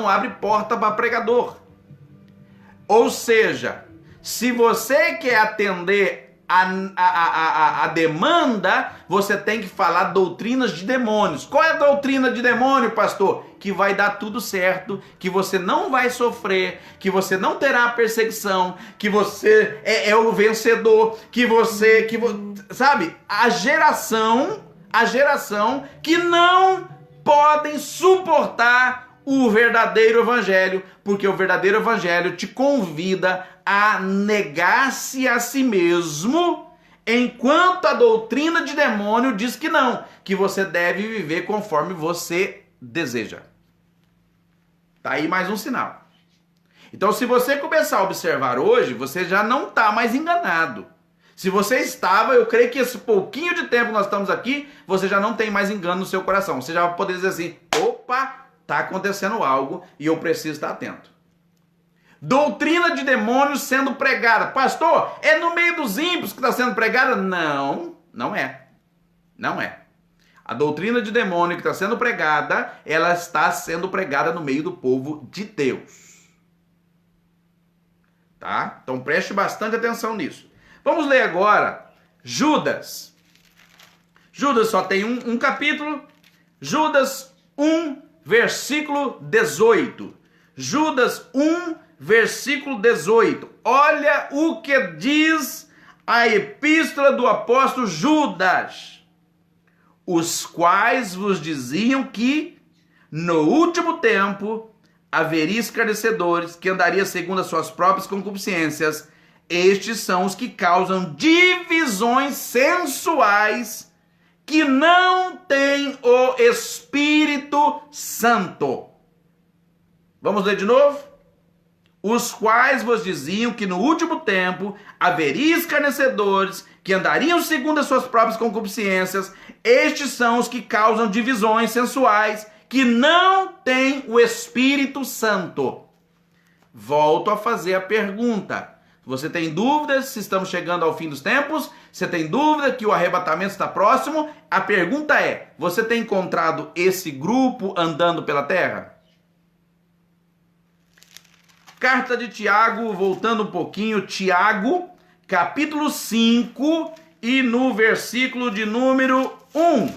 abre porta para pregador. Ou seja, se você quer atender a demanda, você tem que falar doutrinas de demônios. Qual é a doutrina de demônio, pastor? Que vai dar tudo certo, que você não vai sofrer, que você não terá perseguição, que você é o vencedor, sabe? A geração que não podem suportar o verdadeiro evangelho, porque o verdadeiro evangelho te convida a negar-se a si mesmo, enquanto a doutrina de demônio diz que não, que você deve viver conforme você deseja. Tá aí mais um sinal. Então, se você começar a observar hoje, você já não está mais enganado. Se você estava, eu creio que esse pouquinho de tempo que nós estamos aqui, você já não tem mais engano no seu coração. Você já vai poder dizer assim, opa, está acontecendo algo e eu preciso estar atento. Doutrina de demônios sendo pregada. Pastor, é no meio dos ímpios que está sendo pregada? Não, não é. Não é. A doutrina de demônio que está sendo pregada, ela está sendo pregada no meio do povo de Deus. Tá? Então preste bastante atenção nisso. Vamos ler agora Judas. Judas só tem um capítulo. Judas 1, versículo 18. Judas 1, versículo 18. Olha o que diz a epístola do apóstolo Judas. Os quais vos diziam que no último tempo haveria escarnecedores que andariam segundo as suas próprias concupiscências. Estes são os que causam divisões sensuais, que não têm o Espírito Santo. Vamos ler de novo? Os quais vos diziam que no último tempo haveria escarnecedores que andariam segundo as suas próprias concupiscências. Estes são os que causam divisões sensuais, que não têm o Espírito Santo. Volto a fazer a pergunta. Você tem dúvidas se estamos chegando ao fim dos tempos? Você tem dúvida que o arrebatamento está próximo? A pergunta é, você tem encontrado esse grupo andando pela terra? Carta de Tiago, voltando um pouquinho, Tiago, capítulo 5 e no versículo de número 1.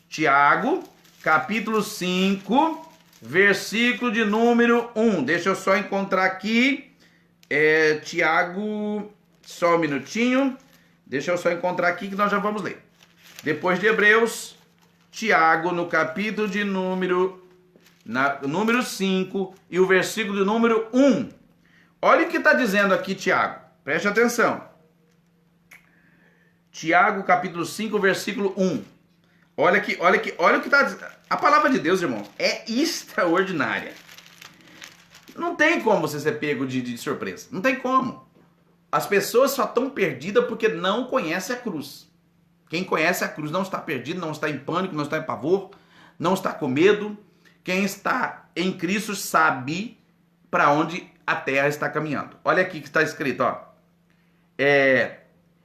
Tiago, capítulo 5, versículo de número 1. Deixa eu só encontrar aqui. Tiago, só um minutinho. Deixa eu só encontrar aqui que nós já vamos ler. Depois de Hebreus, Tiago, no capítulo de número 5 e o versículo de número 1. Olha o que está dizendo aqui Tiago. Preste atenção. Tiago, capítulo 5, versículo 1. Olha o que está dizendo. A palavra de Deus, irmão, é extraordinária. Não tem como você ser pego de surpresa. Não tem como. As pessoas só estão perdidas porque não conhecem a cruz. Quem conhece a cruz não está perdido, não está em pânico, não está em pavor, não está com medo. Quem está em Cristo sabe para onde a terra está caminhando. Olha aqui que está escrito, ó.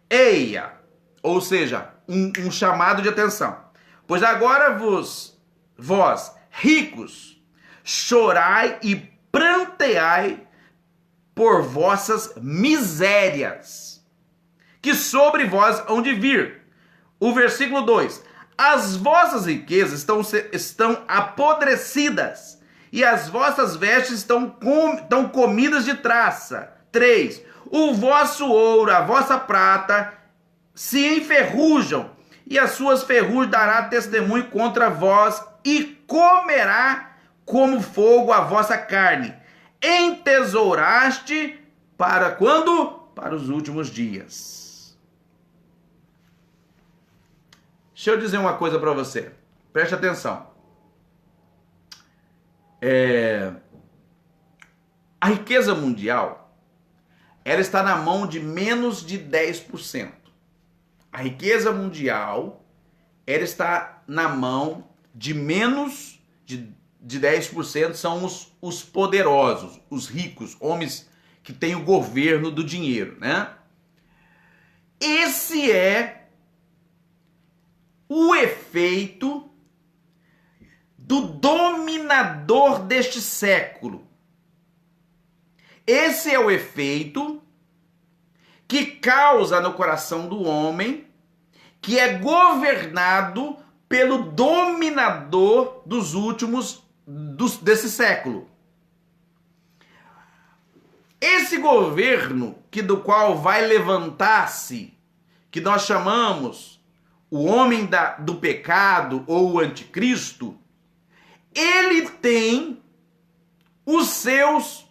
Eia, ou seja, um chamado de atenção. Pois agora vós, ricos, chorai e pranteai por vossas misérias, que sobre vós hão de vir. O versículo 2. As vossas riquezas estão apodrecidas, e as vossas vestes estão comidas de traça. 3. O vosso ouro, a vossa prata se enferrujam, e as suas ferrugem dará testemunho contra vós, e comerá como fogo a vossa carne. Entesouraste para quando? Para os últimos dias. Deixa eu dizer uma coisa para você. Preste atenção. A riqueza mundial, ela está na mão de menos de 10%. A riqueza mundial, ela está na mão de menos de 10%, são os poderosos, os ricos, homens que têm o governo do dinheiro, né? Esse é o efeito do dominador deste século. Esse é o efeito que causa no coração do homem, que é governado pelo dominador dos últimos, desse século. Esse governo do qual vai levantar-se, que nós chamamos o homem do pecado ou o anticristo, ele tem os seus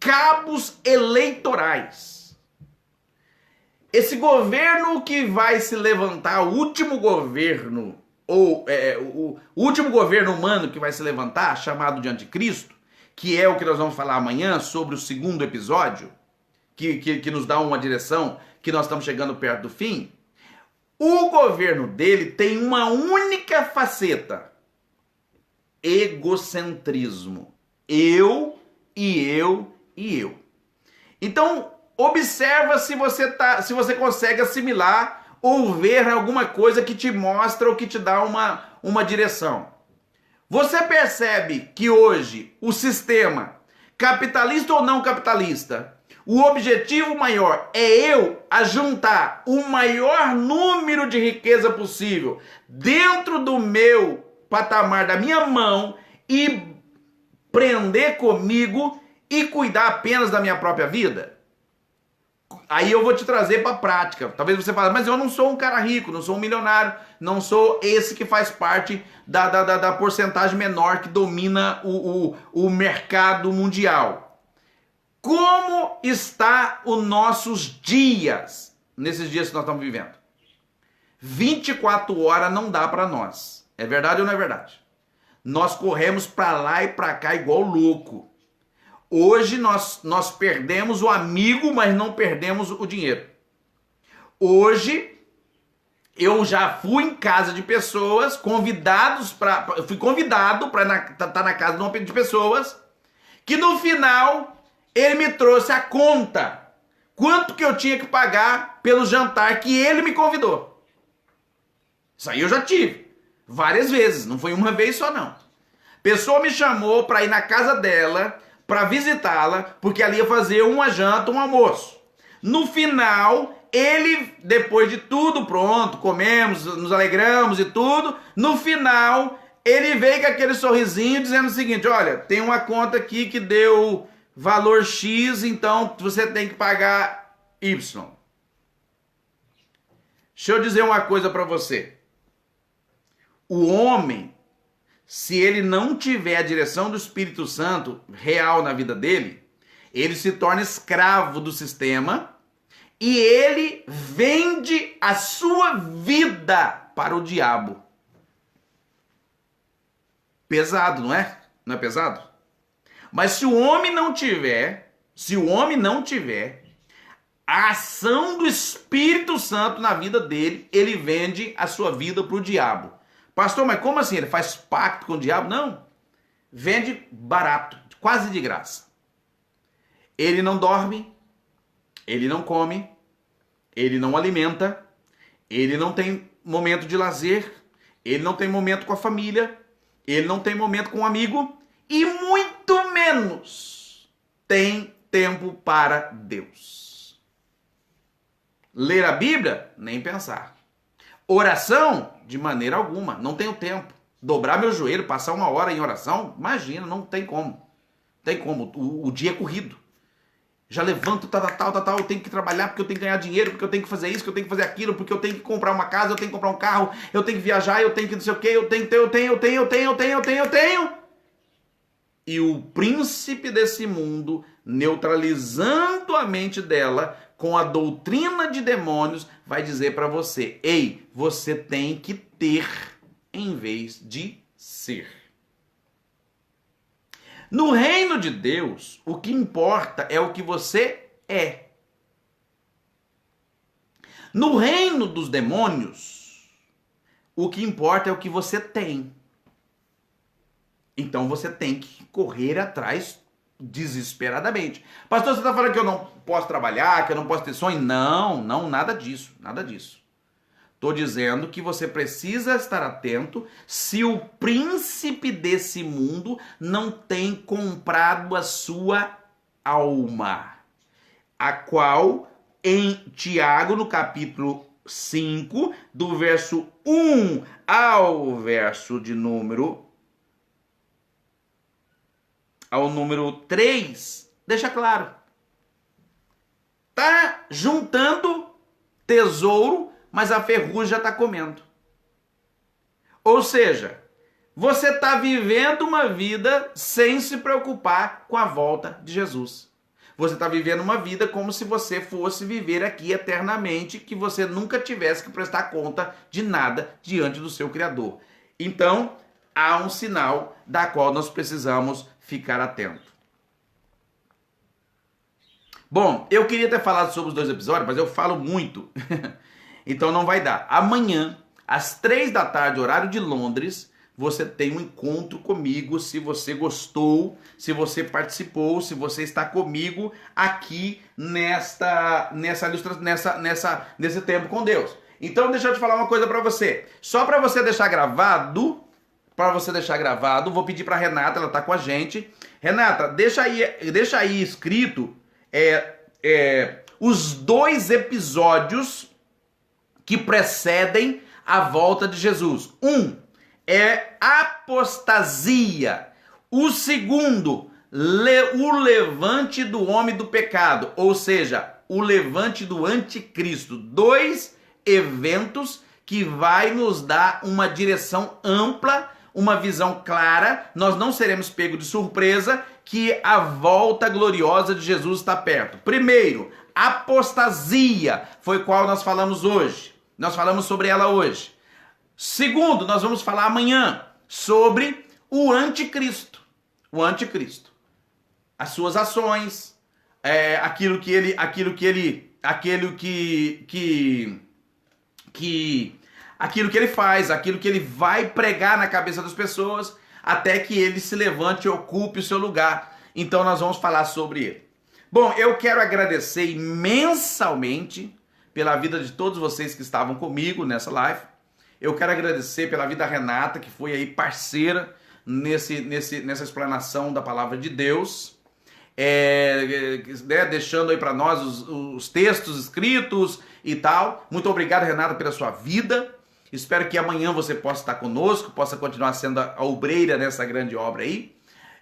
cabos eleitorais. Esse governo que vai se levantar, o último governo, ou o último governo humano que vai se levantar, chamado de anticristo, que é o que nós vamos falar amanhã sobre o segundo episódio, que nos dá uma direção, que nós estamos chegando perto do fim. O governo dele tem uma única faceta: egocentrismo. Eu e eu e eu. Então, observa se você consegue assimilar ou ver alguma coisa que te mostra ou que te dá uma direção. Você percebe que hoje o sistema, capitalista ou não capitalista, o objetivo maior é eu ajuntar o maior número de riqueza possível dentro do meu patamar, da minha mão, e prender comigo e cuidar apenas da minha própria vida? Aí eu vou te trazer para a prática. Talvez você fale, mas eu não sou um cara rico, não sou um milionário, não sou esse que faz parte da porcentagem menor que domina o mercado mundial. Como está os nossos dias, nesses dias que nós estamos vivendo? 24 horas não dá para nós. É verdade ou não é verdade? Nós corremos para lá e para cá igual louco. Hoje nós perdemos o amigo, mas não perdemos o dinheiro. Hoje eu já fui em casa de pessoas, fui convidado para estar na casa de pessoas, que no final ele me trouxe a conta, quanto que eu tinha que pagar pelo jantar que ele me convidou. Isso aí eu já tive várias vezes, não foi uma vez só não. Pessoa me chamou para ir na casa dela, para visitá-la, porque ali ia fazer uma janta, um almoço. No final, ele, depois de tudo pronto, comemos, nos alegramos e tudo, no final, ele veio com aquele sorrisinho dizendo o seguinte: olha, tem uma conta aqui que deu valor X, então você tem que pagar Y. Deixa eu dizer uma coisa para você. O homem, se ele não tiver a direção do Espírito Santo real na vida dele, ele se torna escravo do sistema e ele vende a sua vida para o diabo. Pesado, não é? Não é pesado? Mas se o homem não tiver a ação do Espírito Santo na vida dele, ele vende a sua vida para o diabo. Pastor, mas como assim? Ele faz pacto com o diabo? Não. Vende barato, quase de graça. Ele não dorme, ele não come, ele não alimenta, ele não tem momento de lazer, ele não tem momento com a família, ele não tem momento com um amigo e muito menos tem tempo para Deus. Ler a Bíblia? Nem pensar. Oração? De maneira alguma, não tenho tempo. Dobrar meu joelho, passar uma hora em oração? Imagina, não tem como. Tem como, o dia é corrido. Já levanto, tal, eu tenho que trabalhar porque eu tenho que ganhar dinheiro, porque eu tenho que fazer isso, porque eu tenho que fazer aquilo, porque eu tenho que comprar uma casa, eu tenho que comprar um carro, eu tenho que viajar, eu tenho que não sei o quê, eu tenho. E o príncipe desse mundo, neutralizando a mente dela com a doutrina de demônios, vai dizer para você: ei, você tem que ter em vez de ser. No reino de Deus, o que importa é o que você é. No reino dos demônios, o que importa é o que você tem. Então você tem que correr atrás desesperadamente. Pastor, você está falando que eu não posso trabalhar, que eu não posso ter sonho? Não, nada disso, nada disso. Estou dizendo que você precisa estar atento se o príncipe desse mundo não tem comprado a sua alma, a qual em Tiago, no capítulo 5, do verso 1 ao verso de número 3, deixa claro. Tá juntando tesouro, mas a ferrugem já está comendo. Ou seja, você está vivendo uma vida sem se preocupar com a volta de Jesus. Você está vivendo uma vida como se você fosse viver aqui eternamente, que você nunca tivesse que prestar conta de nada diante do seu Criador. Então, há um sinal da qual nós precisamos ficar atentos. Bom, eu queria ter falado sobre os 2 episódios, mas eu falo muito. Então não vai dar. Amanhã, às 3 da tarde, horário de Londres, você tem um encontro comigo. Se você gostou, se você participou, se você está comigo aqui nesse tempo com Deus. Então deixa eu te falar uma coisa para você. Só para você deixar gravado, vou pedir para Renata, ela está com a gente. Renata, deixa aí escrito os 2 episódios que precedem a volta de Jesus. Um é apostasia. O segundo, o levante do homem do pecado, ou seja, o levante do anticristo. 2 eventos que vai nos dar uma direção ampla, uma visão clara. Nós não seremos pegos de surpresa que a volta gloriosa de Jesus está perto. Primeiro, apostasia, foi qual nós falamos hoje. Nós falamos sobre ela hoje. Segundo, nós vamos falar amanhã sobre o anticristo. O anticristo. As suas ações, aquilo que ele faz, aquilo que ele vai pregar na cabeça das pessoas, até que ele se levante e ocupe o seu lugar. Então nós vamos falar sobre ele. Bom, eu quero agradecer imensamente pela vida de todos vocês que estavam comigo nessa live. Eu quero agradecer pela vida da Renata, que foi aí parceira nessa explanação da palavra de Deus. Deixando aí para nós os textos escritos e tal. Muito obrigado, Renata, pela sua vida. Espero que amanhã você possa estar conosco, possa continuar sendo a obreira nessa grande obra aí.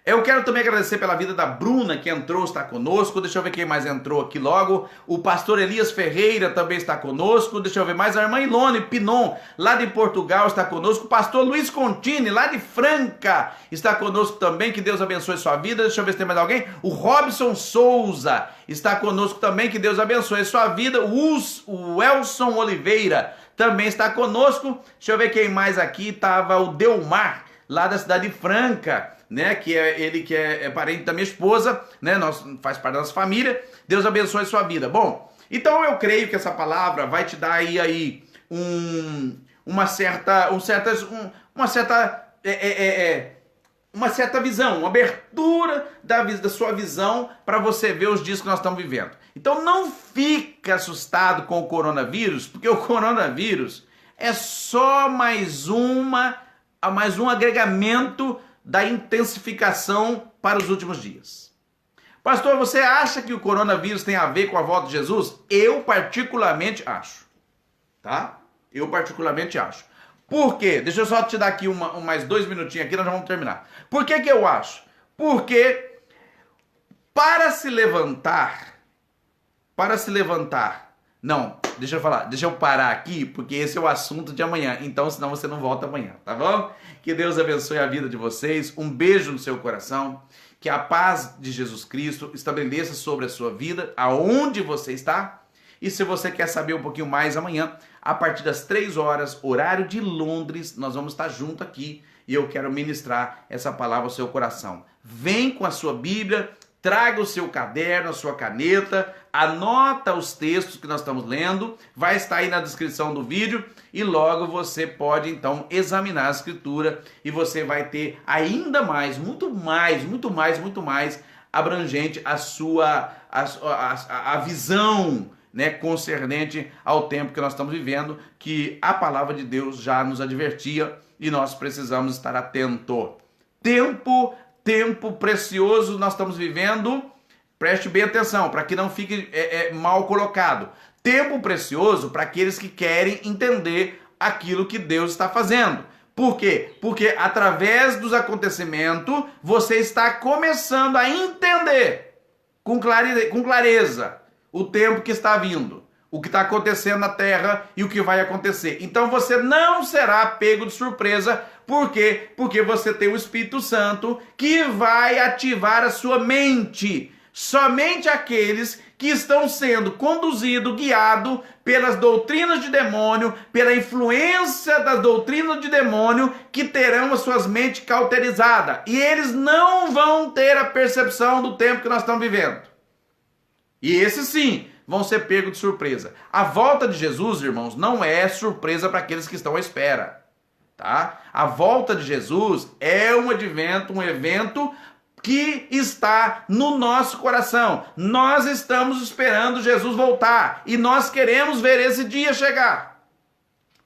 Eu quero também agradecer pela vida da Bruna, que entrou, está conosco. Deixa eu ver quem mais entrou aqui logo. O pastor Elias Ferreira também está conosco. Deixa eu ver mais. A irmã Ilone Pinon, lá de Portugal, está conosco. O pastor Luiz Contini, lá de Franca, está conosco também. Que Deus abençoe sua vida. Deixa eu ver se tem mais alguém. O Robson Souza está conosco também. Que Deus abençoe sua vida. O Elson Oliveira também está conosco. Deixa eu ver quem mais aqui. Estava o Delmar, lá da cidade de Franca, né, que é parente da minha esposa, né, faz parte da nossa família. Deus abençoe a sua vida. Bom, então eu creio que essa palavra vai te dar aí uma certa visão, uma abertura da sua visão para você ver os dias que nós estamos vivendo. Então não fica assustado com o coronavírus, porque o coronavírus é só mais um agregamento da intensificação para os últimos dias. Pastor, você acha que o coronavírus tem a ver com a volta de Jesus? Eu particularmente acho. Tá? Eu particularmente acho. Por quê? Deixa eu só te dar aqui mais 2 minutinhos aqui, nós já vamos terminar. Por que eu acho? Porque para se levantar para se levantar. Não, deixa eu parar aqui, porque esse é o assunto de amanhã. Então, senão você não volta amanhã, tá bom? Que Deus abençoe a vida de vocês. Um beijo no seu coração. Que a paz de Jesus Cristo estabeleça sobre a sua vida, aonde você está. E se você quer saber um pouquinho mais amanhã, a partir das 3 horas, horário de Londres, nós vamos estar junto aqui e eu quero ministrar essa palavra ao seu coração. Vem com a sua Bíblia, traga o seu caderno, a sua caneta, anota os textos que nós estamos lendo, vai estar aí na descrição do vídeo e logo você pode então examinar a Escritura e você vai ter ainda mais, muito mais abrangente a visão, né, concernente ao tempo que nós estamos vivendo, que a palavra de Deus já nos advertia e nós precisamos estar atento. Tempo precioso nós estamos vivendo, preste bem atenção, para que não fique mal colocado. Tempo precioso para aqueles que querem entender aquilo que Deus está fazendo. Por quê? Porque através dos acontecimentos, você está começando a entender com clareza o tempo que está vindo, o que está acontecendo na terra e o que vai acontecer. Então você não será pego de surpresa. Por quê? Porque você tem o Espírito Santo que vai ativar a sua mente. Somente aqueles que estão sendo conduzidos, guiados pelas doutrinas de demônio, pela influência das doutrinas de demônio, que terão as suas mentes cauterizadas. E eles não vão ter a percepção do tempo que nós estamos vivendo. E esses sim vão ser pegos de surpresa. A volta de Jesus, irmãos, não é surpresa para aqueles que estão à espera, tá? A volta de Jesus é um evento que está no nosso coração. Nós estamos esperando Jesus voltar e nós queremos ver esse dia chegar.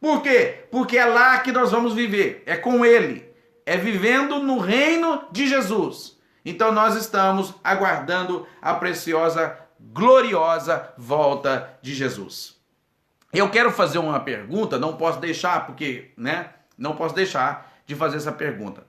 Por quê? Porque é lá que nós vamos viver, é com Ele, é vivendo no reino de Jesus. Então nós estamos aguardando a preciosa, gloriosa volta de Jesus. Eu quero fazer uma pergunta, não posso deixar, porque, né? Não posso deixar de fazer essa pergunta.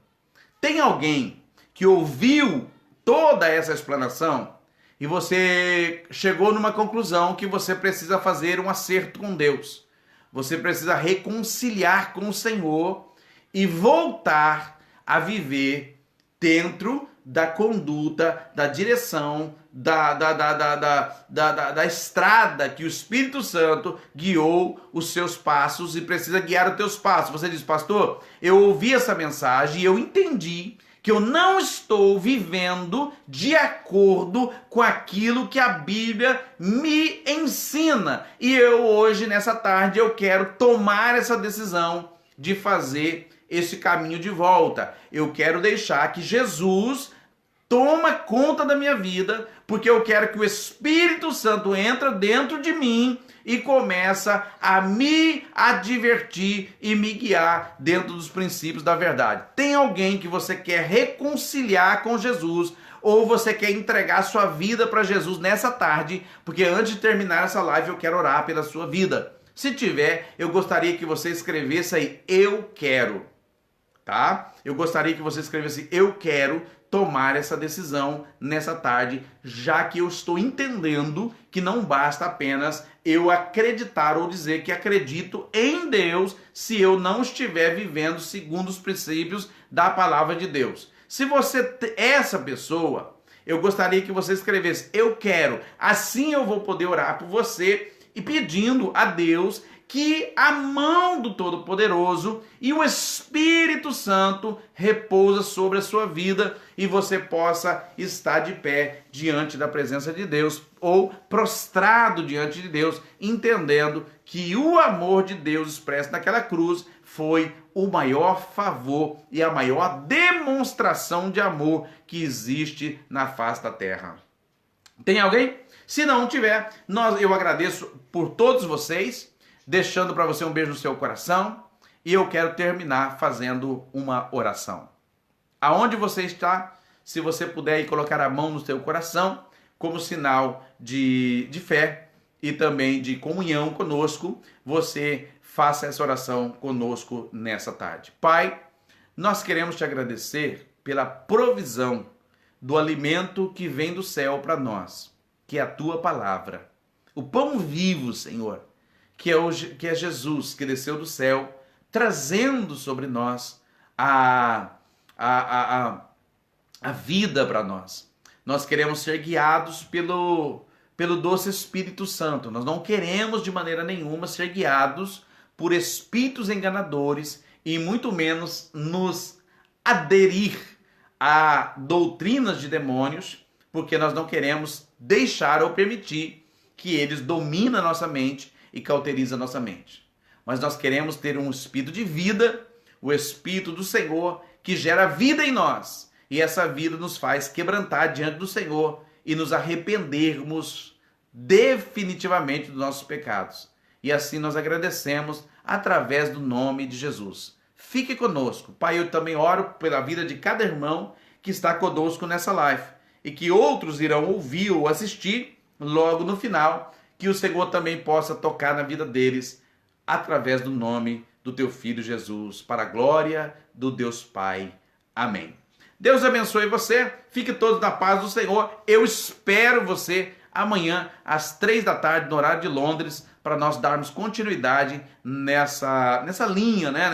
Tem alguém que ouviu toda essa explanação e você chegou numa conclusão que você precisa fazer um acerto com Deus? Você precisa reconciliar com o Senhor e voltar a viver dentro da conduta, da direção, da estrada que o Espírito Santo guiou os seus passos e precisa guiar os teus passos. Você diz, pastor, eu ouvi essa mensagem e eu entendi que eu não estou vivendo de acordo com aquilo que a Bíblia me ensina. E eu hoje, nessa tarde, eu quero tomar essa decisão de fazer esse caminho de volta. Eu quero deixar que Jesus toma conta da minha vida, porque eu quero que o Espírito Santo entre dentro de mim e começa a me advertir e me guiar dentro dos princípios da verdade. Tem alguém que você quer reconciliar com Jesus, ou você quer entregar sua vida para Jesus nessa tarde, porque antes de terminar essa live eu quero orar pela sua vida. Se tiver, eu gostaria que você escrevesse aí, eu quero, tá? Eu gostaria que você escrevesse, eu quero tomar essa decisão nessa tarde, já que eu estou entendendo que não basta apenas eu acreditar ou dizer que acredito em Deus se eu não estiver vivendo segundo os princípios da palavra de Deus. Se você é essa pessoa, eu gostaria que você escrevesse, eu quero, assim eu vou poder orar por você e pedindo a Deus que a mão do Todo-Poderoso e o Espírito Santo repousa sobre a sua vida e você possa estar de pé diante da presença de Deus ou prostrado diante de Deus, entendendo que o amor de Deus expresso naquela cruz foi o maior favor e a maior demonstração de amor que existe na face da terra. Tem alguém? Se não tiver, eu agradeço por todos vocês, deixando para você um beijo no seu coração, e eu quero terminar fazendo uma oração. Aonde você está, se você puder ir colocar a mão no seu coração, como sinal de fé e também de comunhão conosco, você faça essa oração conosco nessa tarde. Pai, nós queremos te agradecer pela provisão do alimento que vem do céu para nós, que é a tua palavra. o pão vivo, Senhor, que é Jesus, que desceu do céu, trazendo sobre nós a vida para nós. Nós queremos ser guiados pelo doce Espírito Santo. Nós não queremos de maneira nenhuma ser guiados por espíritos enganadores e muito menos nos aderir a doutrinas de demônios, porque nós não queremos deixar ou permitir que eles dominem a nossa mente e cauterizem a nossa mente. Mas nós queremos ter um espírito de vida, o Espírito do Senhor, que gera vida em nós. E essa vida nos faz quebrantar diante do Senhor e nos arrependermos definitivamente dos nossos pecados. E assim nós agradecemos através do nome de Jesus. Fique conosco. Pai, eu também oro pela vida de cada irmão que está conosco nessa live e que outros irão ouvir ou assistir logo no final, que o Senhor também possa tocar na vida deles através do nome do teu Filho Jesus, para a glória do Deus Pai. Amém. Deus abençoe você, fique todos na paz do Senhor. Eu espero você amanhã às 3 da tarde no horário de Londres, para nós darmos continuidade nessa linha, né?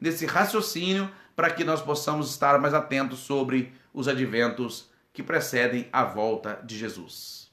nesse raciocínio, para que nós possamos estar mais atentos sobre os adventos que precedem a volta de Jesus.